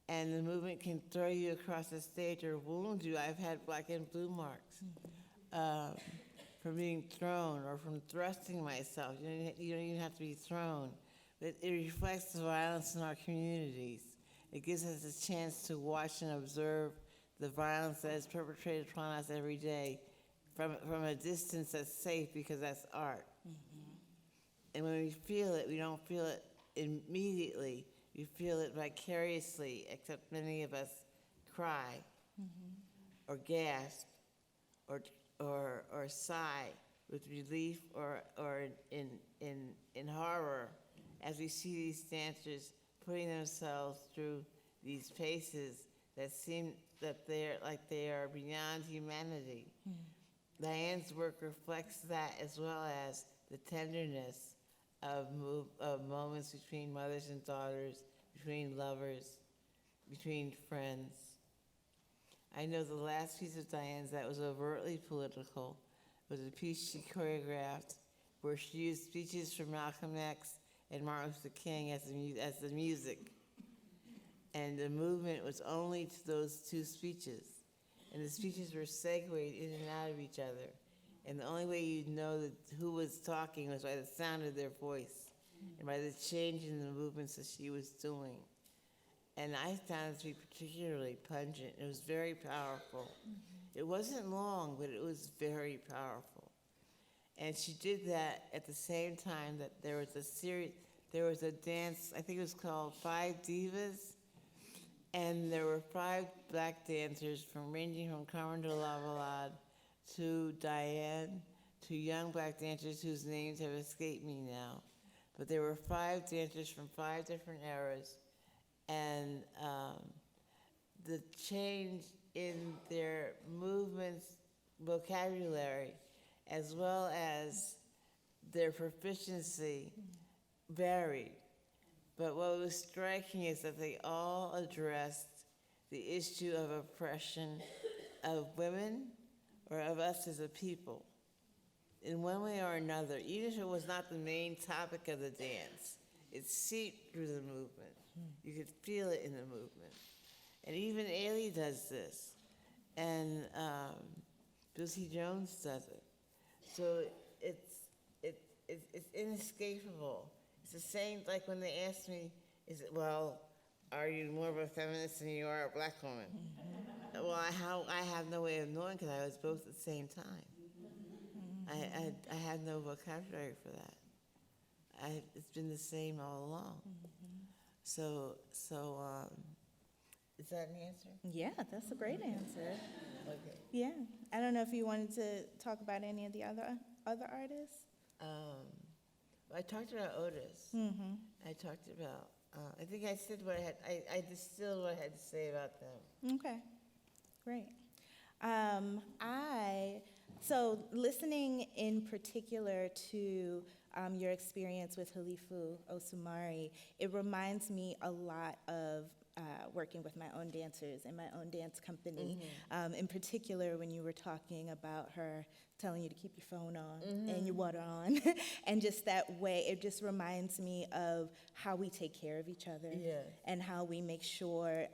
and the movement can throw you across the stage or wound you. I've had black and blue marks from being thrown or from thrusting myself. You don't even have to be thrown, but it reflects the violence in our communities. It gives us a chance to watch and observe the violence that is perpetrated upon us every day from a distance that's safe, because that's art. And when we feel it, we don't feel it immediately. We feel it vicariously, except many of us cry or gasp or sigh with relief or in horror as we see these dancers putting themselves through these paces that seem that they are beyond humanity. Diane's work reflects that, as well as the tenderness of moments between mothers and daughters, between lovers, between friends. I know the last piece of Diane's that was overtly political was a piece she choreographed where she used speeches from Malcolm X and Martin Luther King as the music. And the movement was only to those 2 speeches. And the speeches were segued in and out of each other. And the only way you'd know that who was talking was by the sound of their voice and by the change in the movements that she was doing. And I found it to be particularly pungent. It was very powerful. It wasn't long, but it was very powerful. And she did that at the same time that there was a dance, I think it was called 5 Divas, and there were 5 black dancers ranging from Carmen de Lavalade to Diane, to young black dancers whose names have escaped me now. But there were 5 dancers from 5 different eras, and the change in their movements, vocabulary, as well as their proficiency varied. But what was striking is that they all addressed the issue of oppression of women or of us as a people in one way or another. Even if it was not the main topic of the dance, it seeped through the movement. You could feel it in the movement. And even Ailey does this, and Lucy Jones does it. So it's inescapable. It's the same, like when they asked me, are you more of a feminist than you are a black woman? Well, I have no way of knowing, because I was both at the same time. I had no vocabulary for that. It's been the same all along. So is that an answer? Yeah, that's a great answer. Okay. Yeah. I don't know if you wanted to talk about any of the other artists. I talked about Otis. I talked about, I think I said what I had, I distilled what I had to say about them. Okay, great. So listening in particular to your experience with Halifu Osumari, it reminds me a lot of working with my own dancers in my own dance company. In particular, when you were talking about her telling you to keep your phone on and your water on, and just that way, it just reminds me of how we take care of each other and how we make sure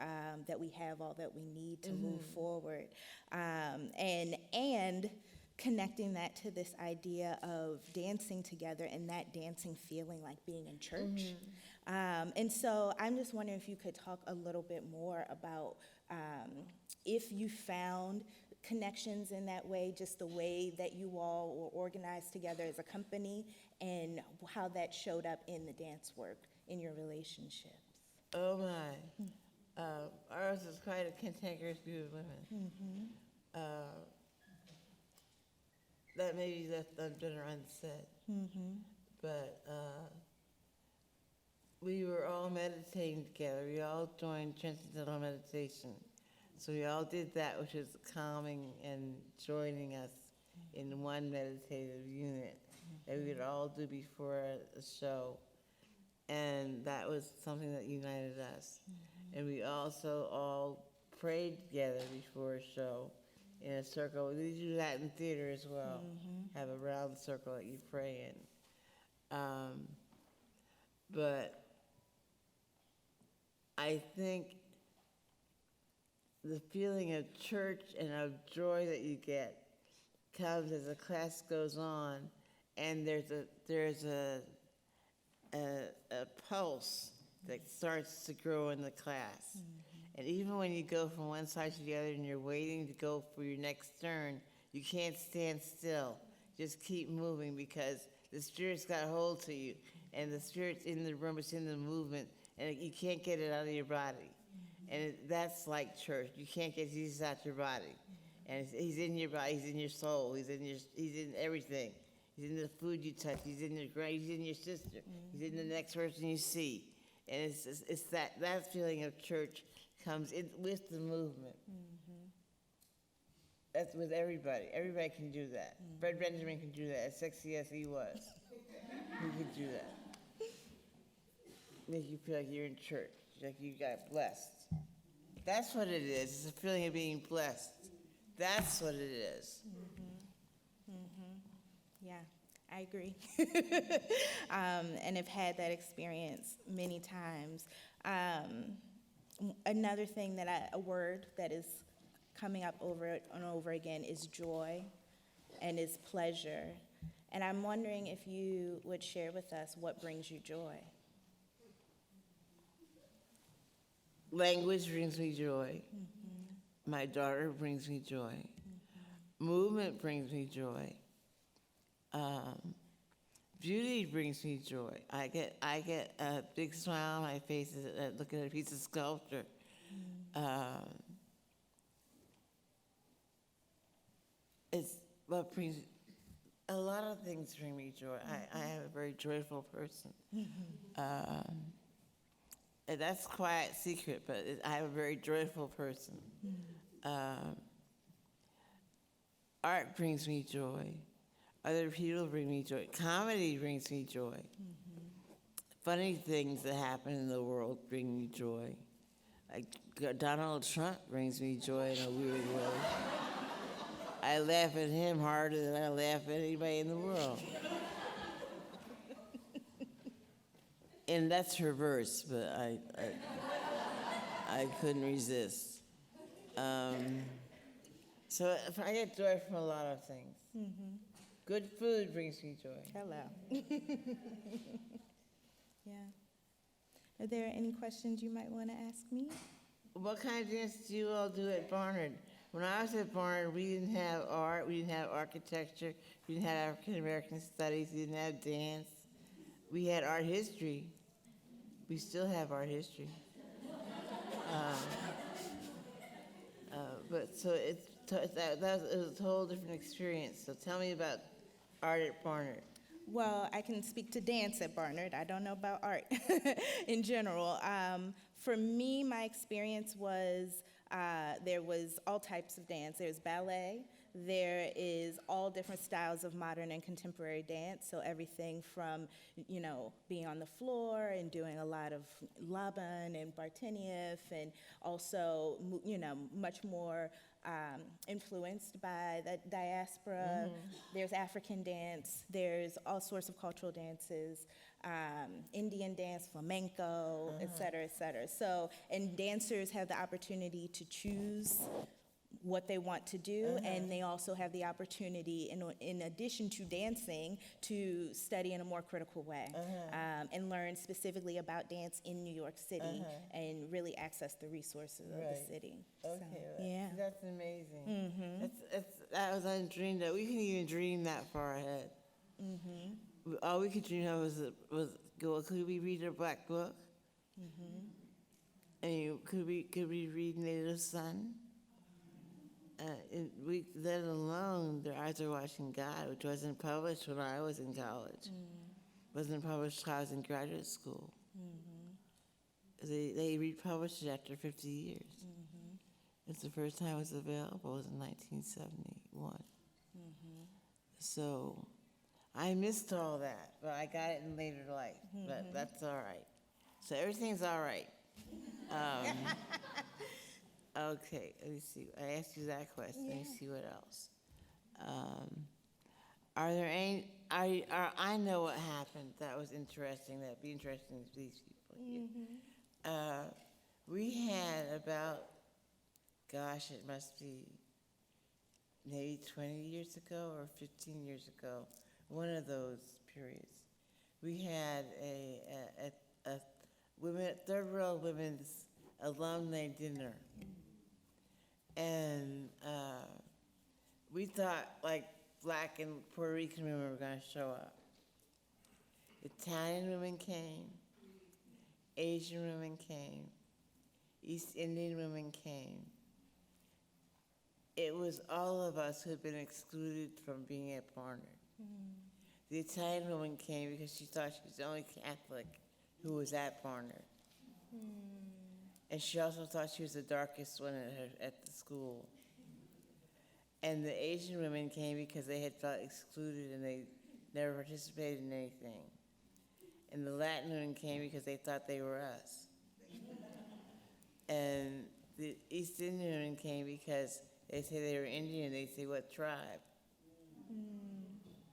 that we have all that we need to move forward. And connecting that to this idea of dancing together and that dancing feeling like being in church. And so I'm just wondering if you could talk a little bit more about if you found connections in that way, just the way that you all were organized together as a company, and how that showed up in the dance work in your relationships. Oh my. Ours is quite a cantankerous group of women. That maybe left better unsaid. But we were all meditating together. We all joined transcendental meditation. So we all did that, which was calming and joining us in one meditative unit that we would all do before a show. And that was something that united us. And we also all prayed together before a show in a circle. We do that in theater as well. Have a round circle that you pray in. But I think the feeling of church and of joy that you get comes as the class goes on, and there's a pulse that starts to grow in the class. And even when you go from one side to the other and you're waiting to go for your next turn, you can't stand still. Just keep moving, because the Spirit's got a hold to you, and the Spirit's in the room, it's in the movement, and you can't get it out of your body. And that's like church. You can't get Jesus out your body. And he's in your body, he's in your soul, he's in everything. He's in the food you touch, he's in your sister, he's in the next person you see. And it's that feeling of church comes in with the movement. That's with everybody. Everybody can do that. Fred Benjamin can do that, as sexy as he was. He could do that. Make you feel like you're in church, like you got blessed. That's what it is. It's a feeling of being blessed. That's what it is. Yeah, I agree. And have had that experience many times. Another thing a word that is coming up over and over again is joy and is pleasure. And I'm wondering if you would share with us what brings you joy. Language brings me joy. My daughter brings me joy. Movement brings me joy. Beauty brings me joy. I get a big smile on my face at looking at a piece of sculpture. It's what brings. A lot of things bring me joy. I am a very joyful person. And that's a quiet secret, but I'm a very joyful person. Art brings me joy. Other people bring me joy. Comedy brings me joy. Funny things that happen in the world bring me joy. Like Donald Trump brings me joy in a weird way. I laugh at him harder than I laugh at anybody in the world. And that's reverse, but I couldn't resist. So I get joy from a lot of things. Good food brings me joy. Hello. Yeah. Are there any questions you might want to ask me? What kind of dance do you all do at Barnard? When I was at Barnard, we didn't have art, we didn't have architecture, we didn't have African American studies, we didn't have dance. We had art history. We still have art history. But so it was a whole different experience. So tell me about art at Barnard. Well, I can speak to dance at Barnard. I don't know about art in general. For me, my experience was there was all types of dance. There was ballet, there is all different styles of modern and contemporary dance. So everything from, being on the floor and doing a lot of laban and bartenief, and also, much more influenced by the diaspora. There's African dance, there's all sorts of cultural dances, Indian dance, flamenco, et cetera, et cetera. So, and dancers have the opportunity to choose what they want to do, and they also have the opportunity, in addition to dancing, to study in a more critical way, and learn specifically about dance in New York City, and really access the resources of the city. Okay, So, yeah. that's amazing. That was undreamed of. We couldn't even dream that far ahead. All we could dream of was could we read a black book? And could we read Native Son? Let alone Their Eyes Are Watching God, which wasn't published when I was in college. Wasn't published when I was in graduate school. They republished it after 50 years. It's the first time it was available was in 1971. So I missed all that, but I got it in later life. But that's all right. So everything's all right. Okay, let me see. I asked you that question. Let me see what else. Are there any? I know what happened. That was interesting. That'd be interesting to these people here. We had about, gosh, it must be maybe 20 years ago or 15 years ago, one of those periods. We had a third world women's alumni dinner. And we thought like Black and Puerto Rican women were going to show up. Italian women came, Asian women came, East Indian women came. It was all of us who had been excluded from being at Barnard. The Italian woman came because she thought she was the only Catholic who was at Barnard. And she also thought she was the darkest one at the school. And the Asian women came because they had felt excluded and they never participated in anything. And the Latin women came because they thought they were us. And the East Indian women came because they say they were Indian, they say what tribe.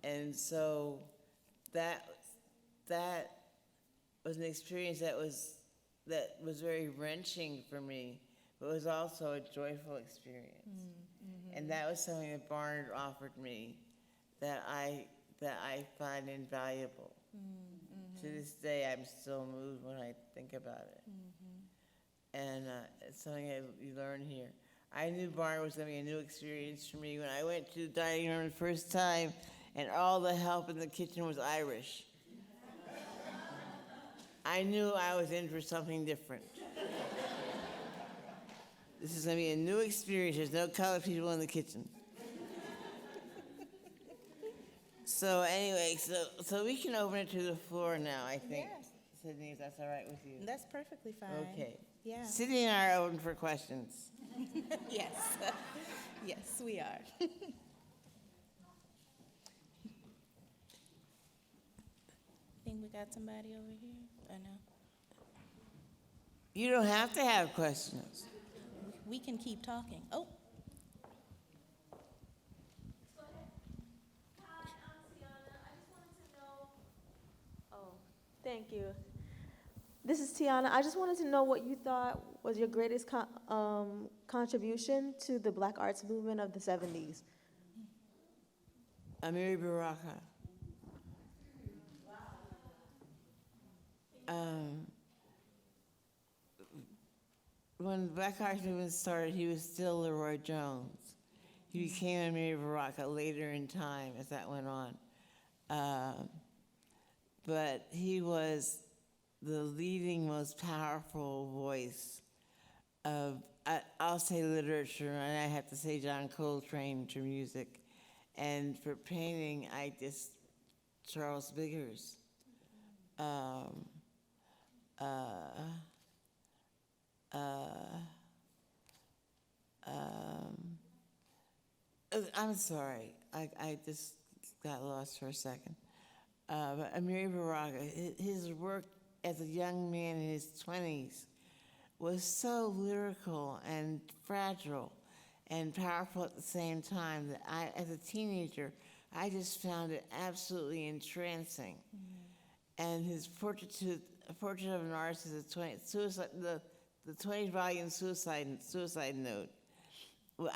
And so that was an experience that was very wrenching for me, but was also a joyful experience. And that was something that Barnard offered me that I find invaluable. To this day, I'm still moved when I think about it. And it's something you learn here. I knew Barnard was going to be a new experience for me when I went to the dining room the first time, and all the help in the kitchen was Irish. I knew I was in for something different. This is going to be a new experience. There's no colored people in the kitchen. So anyway, so we can open it to the floor now, I think. Yes. Sydney, if that's all right with you. That's perfectly fine. Okay. Yeah. Sydney and I are open for questions. Yes. Yes, we are. Think we got somebody over here? Or no? You don't have to have questions. We can keep talking. Oh. Thank you. This is Tiana. I just wanted to know what you thought was your greatest contribution to the Black arts movement of the 70s. Amiri Baraka. When the Black Arts Movement started, he was still Leroy Jones. He became Amiri Baraka later in time as that went on. But he was the leading, most powerful voice of, I'll say literature, and I have to say John Coltrane for music. And for painting, Charles Biggers. I'm sorry, I just got lost for a second. But Amiri Baraka, his work as a young man in his 20s was so lyrical and fragile and powerful at the same time that I, as a teenager, I just found it absolutely entrancing. And his portrait of an artist is the 20-volume suicide note.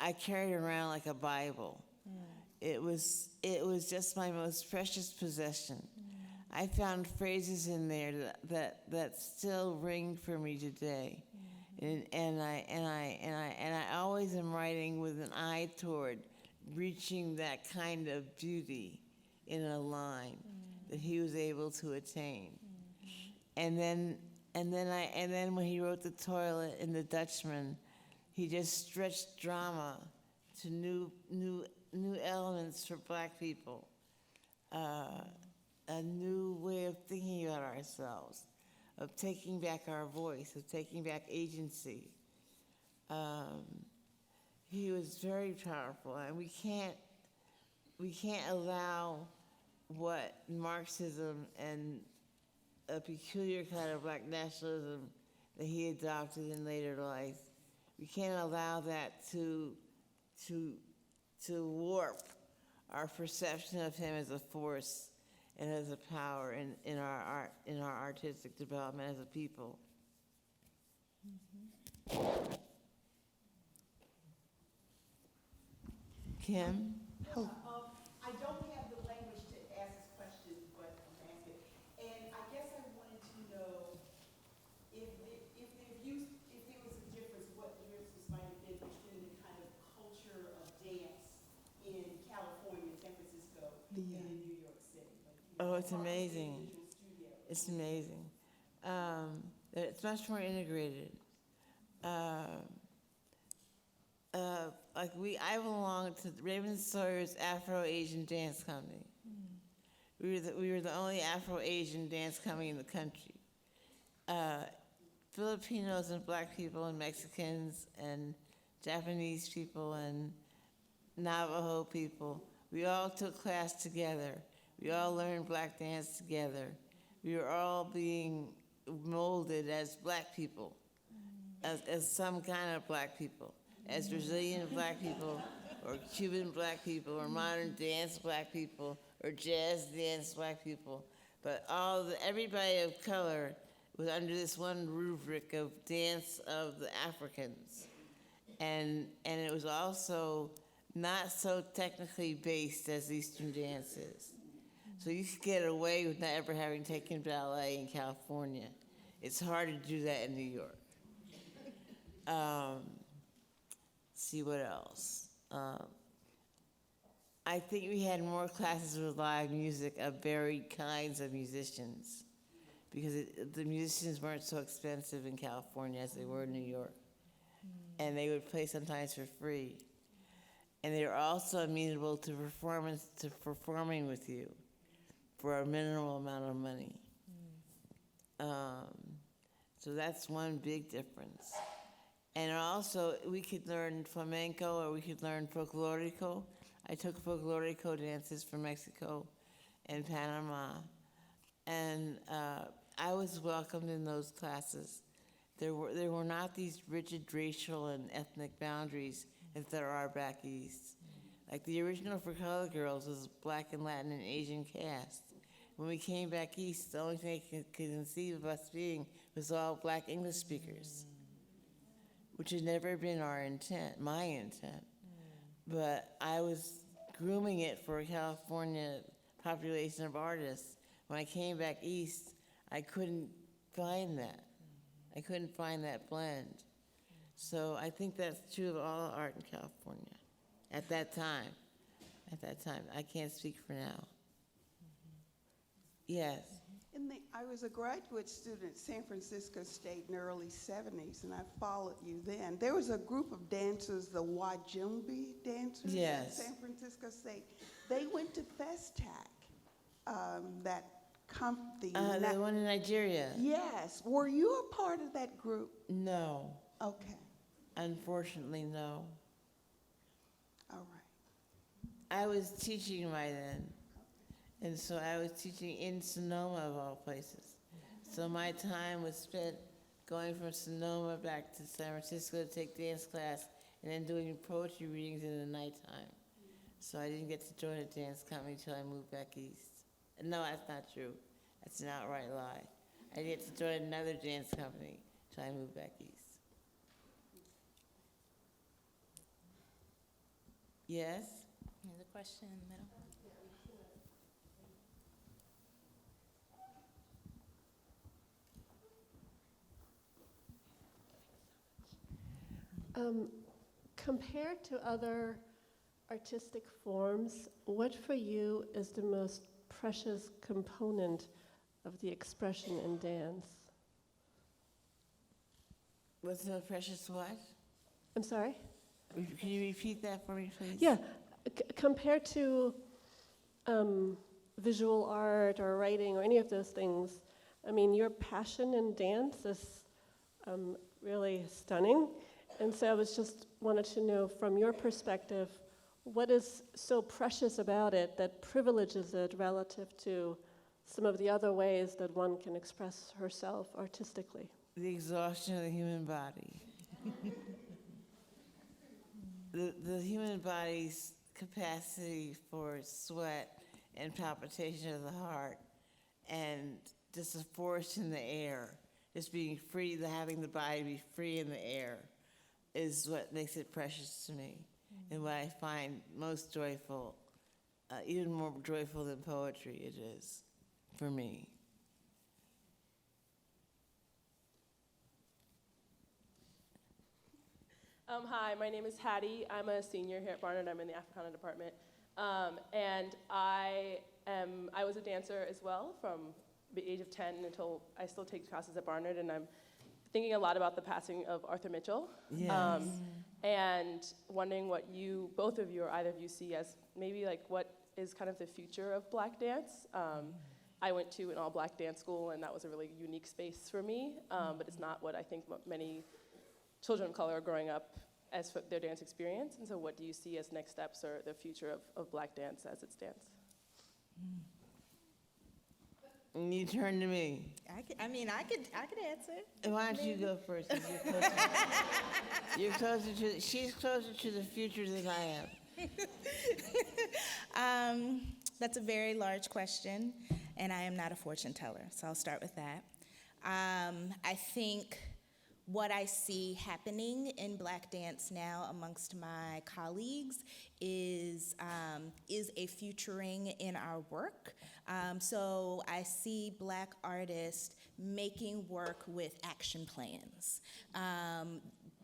I carried around like a Bible. It was just my most precious possession. I found phrases in there that still ring for me today, and I always am writing with an eye toward reaching that kind of beauty in a line that he was able to attain. And then when he wrote The Toilet and The Dutchman, he just stretched drama to new elements for Black people, a new way of thinking about ourselves, of taking back our voice, of taking back agency. He was very powerful, and we can't allow what Marxism and a peculiar kind of Black nationalism that he adopted in later life, we can't allow that to warp our perception of him as a force and as a power in our art, in our artistic development as a people. Kim? I don't have the language to ask this question, but I'm asking. And I guess I wanted to know if there was a difference, what the differences might have been between the kind of culture of dance in California, San Francisco, and in New York City. Oh, it's amazing. It's amazing. It's much more integrated. I belong to Raymond Sawyer's Afro-Asian Dance Company. We were the only Afro-Asian dance company in the country. Filipinos and Black people and Mexicans and Japanese people and Navajo people, we all took class together. We all learned Black dance together. We were all being molded as Black people, as some kind of Black people, as Brazilian Black people, or Cuban Black people, or modern dance Black people, or jazz dance Black people. But everybody of color was under this one rubric of dance of the Africans. And it was also not so technically based as Eastern dances. So you could get away with not ever having taken ballet in California. It's hard to do that in New York. See what else. I think we had more classes with live music of varied kinds of musicians, because the musicians weren't so expensive in California as they were in New York. And they would play sometimes for free. And they were also amenable to performing with you for a minimal amount of money. So that's one big difference. And also, we could learn flamenco or we could learn folklorico. I took folklorico dances from Mexico and Panama. And I was welcomed in those classes. There were not these rigid racial and ethnic boundaries as there are back east. Like the original For Color Girls was Black and Latin and Asian cast. When we came back east, the only thing they could conceive of us being was all Black English speakers, which had never been our intent, my intent. But I was grooming it for a California population of artists. When I came back east, I couldn't find that. I couldn't find that blend. So I think that's true of all art in California at that time. At that time. I can't speak for now. Yes. I was a graduate student at San Francisco State in the early 70s, and I followed you then. There was a group of dancers, the Wajumbi dancers at San Francisco State. They went to FESTAC, the one in Nigeria? Yes. Were you a part of that group? No. Okay. Unfortunately, no. All right. I was teaching by then, and so I was teaching in Sonoma of all places. So my time was spent going from Sonoma back to San Francisco to take dance class, and then doing poetry readings in the nighttime. So I didn't get to join a dance company until I moved back east. No, that's not true. That's an outright lie. I didn't get to join another dance company until I moved back east. Yes? There's a question in the middle. Compared to other artistic forms, what for you is the most precious component of the expression in dance? What's the precious what? I'm sorry? Can you repeat that for me, please? Yeah, compared to visual art or writing or any of those things, I mean, your passion in dance is really stunning. And so I was just wanted to know from your perspective, what is so precious about it that privileges it relative to some of the other ways that one can express herself artistically? The exhaustion of the human body. The human body's capacity for sweat and palpitation of the heart and just a force in the air, just being free, having the body be free in the air is what makes it precious to me and what I find most joyful, even more joyful than poetry it is for me. Hi, my name is Hattie. I'm a senior here at Barnard. I'm in the Africana department. And I was a dancer as well from the age of 10 until I still take classes at Barnard, and I'm thinking a lot about the passing of Arthur Mitchell. Yes. And wondering what you, both of you or either of you see as maybe like what is kind of the future of Black dance. I went to an all-Black dance school, and that was a really unique space for me, but it's not what I think many children of color are growing up as for their dance experience. And so what do you see as next steps or the future of Black dance as it stands? And you turn to me. I could answer. Why don't you go first? 'Cause she's closer to the future than I am. That's a very large question, and I am not a fortune teller, so I'll start with that. I think what I see happening in Black dance now amongst my colleagues is a futuring in our work. So I see Black artists making work with action plans,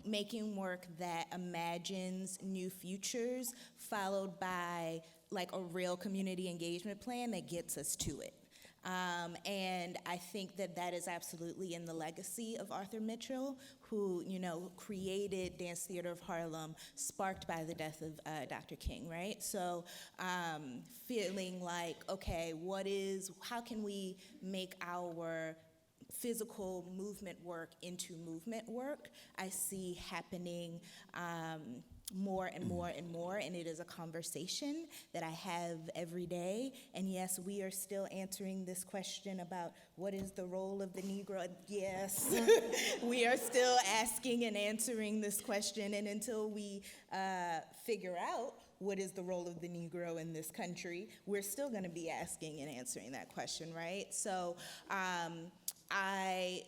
making work that imagines new futures, followed by like a real community engagement plan that gets us to it. And I think that is absolutely in the legacy of Arthur Mitchell, who, created Dance Theater of Harlem, sparked by the death of Dr. King, right? So feeling like, okay, how can we make our physical movement work into movement work? I see happening more and more and more, and it is a conversation that I have every day. And yes, we are still answering this question about what is the role of the Negro. Yes, we are still asking and answering this question, and until we figure out what is the role of the Negro in this country, we're still going to be asking and answering that question, right? So I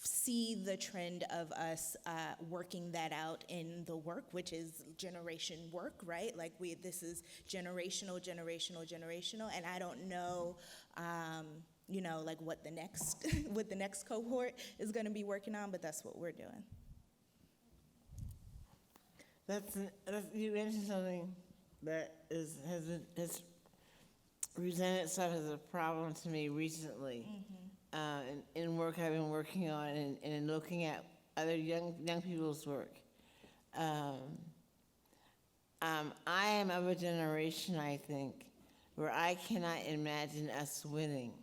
see the trend of us working that out in the work, which is generation work, right? Like this is generational, and I don't know, like what the next cohort is going to be working on, but that's what we're doing. You mentioned something that has presented itself as a problem to me recently. In work I've been working on and in looking at other young people's work. I am of a generation, I think, where I cannot imagine us winning.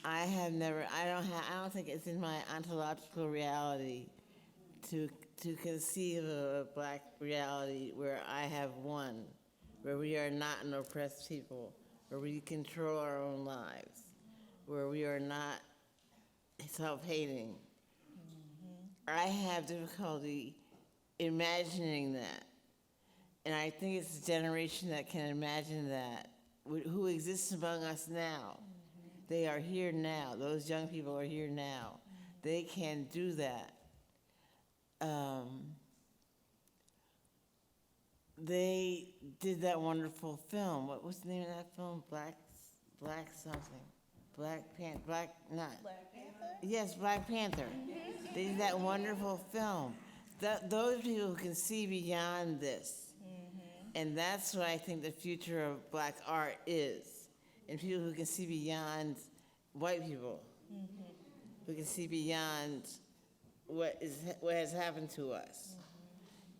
I don't think it's in my ontological reality to conceive of a Black reality where I have won where we are not an oppressed people, where we control our own lives, where we are not self-hating. I have difficulty imagining that. And I think it's a generation that can imagine that, who exists among us now. They are here now. Those young people are here now. They can do that. They did that wonderful film. What was the name of that film? Black something. Black Panther. Yes, Black Panther. They did that wonderful film. Those people who can see beyond this. And that's what I think the future of Black art is. And people who can see beyond white people, who can see beyond what has happened to us.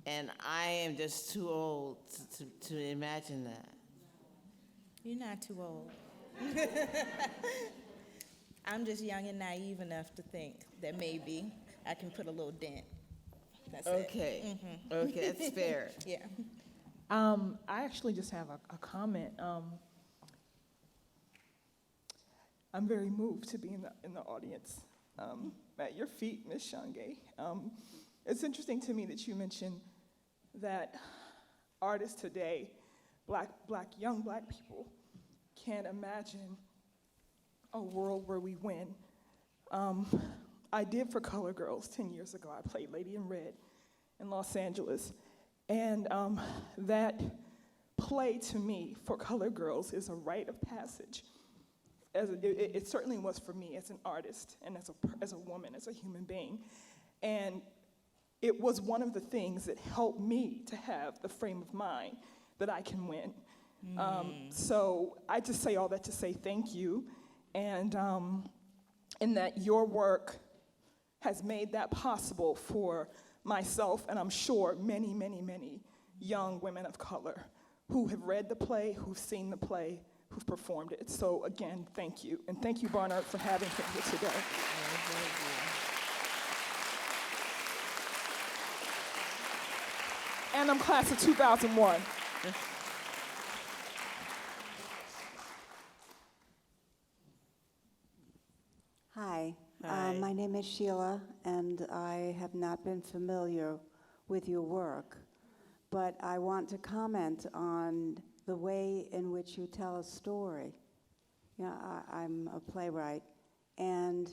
And I am just too old to imagine that. You're not too old. I'm just young and naive enough to think that maybe I can put a little dent. That's okay. it. Okay, that's fair. Yeah. I actually just have a comment. I'm very moved to be in the audience at your feet, Ms. Shange. It's interesting to me that you mentioned that artists today, young black people, can't imagine a world where we win. I did for Color Girls 10 years ago. I played Lady in Red in Los Angeles. And that play to me for Color Girls is a rite of passage. It certainly was for me as an artist and as a woman, as a human being. And it was one of the things that helped me to have the frame of mind that I can win. So I just say all that to say thank you. And that your work has made that possible for myself, and I'm sure many, many, many young women of color who have read the play, who've seen the play, who've performed it. So again, thank you. And thank you, Barnard, for having me here today. And I'm class of 2001. Hi. Hi. My name is Sheila, and I have not been familiar with your work, but I want to comment on the way in which you tell a story. Yeah, I'm a playwright, and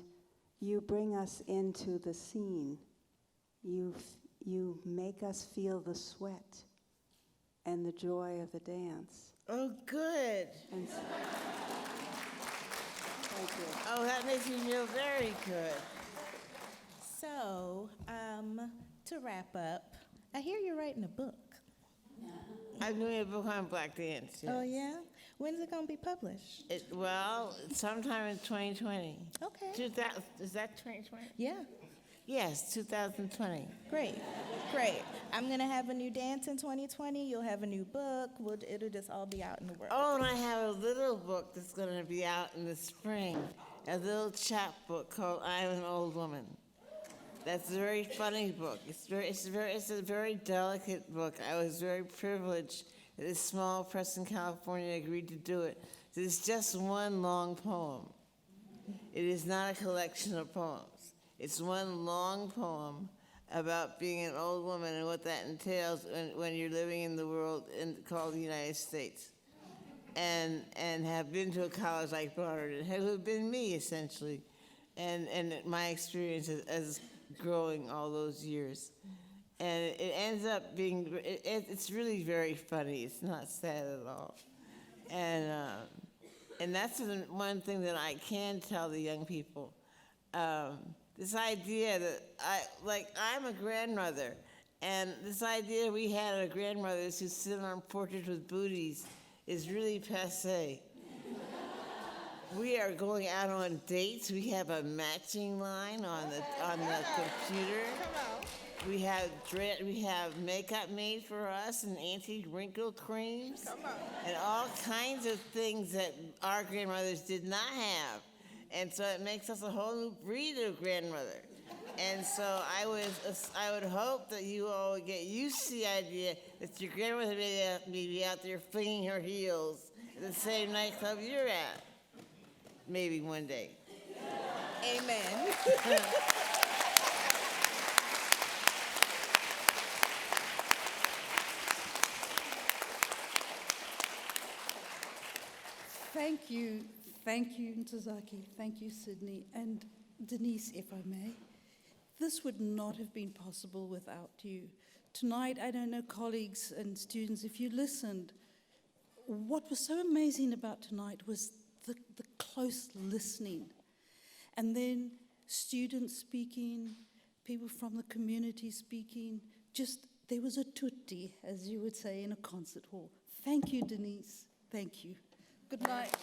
you bring us into the scene. You make us feel the sweat and the joy of the dance. Oh, good. And so, thank you. Oh, that makes me feel very good. So, to wrap up, I hear you're writing a book. I'm doing a book on Black dance. Yes. Oh, yeah? When's it going to be published? Well, sometime in 2020. Okay. Is that 2020? Yeah. Yes, 2020. Great. I'm going to have a new dance in 2020. You'll have a new book. It'll just all be out in the world. Oh, and I have a little book that's going to be out in the spring, a little chapbook called I'm an Old Woman. That's a very funny book. It's a very delicate book. I was very privileged that this small press in California agreed to do it. It's just one long poem. It is not a collection of poems. It's one long poem about being an old woman and what that entails when you're living in the world called the United States. And have been to a college like Barnard, and have been me, essentially, and my experience as growing all those years. And it ends up being, it's really very funny. It's not sad at all. And that's one thing that I can tell the young people. This idea that I'm a grandmother, and this idea we had of grandmothers who sit on portraits with booties is really passé. We are going out on dates. We have a matching line on the computer. We have makeup made for us and anti-wrinkle creams and all kinds of things that our grandmothers did not have. And so it makes us a whole new breed of grandmother. And so I would hope that you all would get used to the idea that your grandmother may be out there flinging her heels at the same nightclub you're at. Maybe one day. Amen. Thank you, Ntozake. Thank you, Sydney. And Denise, if I may, this would not have been possible without you. Tonight, I don't know, colleagues and students, if you listened, what was so amazing about tonight was the close listening. And then students speaking, people from the community speaking, just, there was a tutti, as you would say in a concert hall. Thank you, Denise. Thank you. Good night.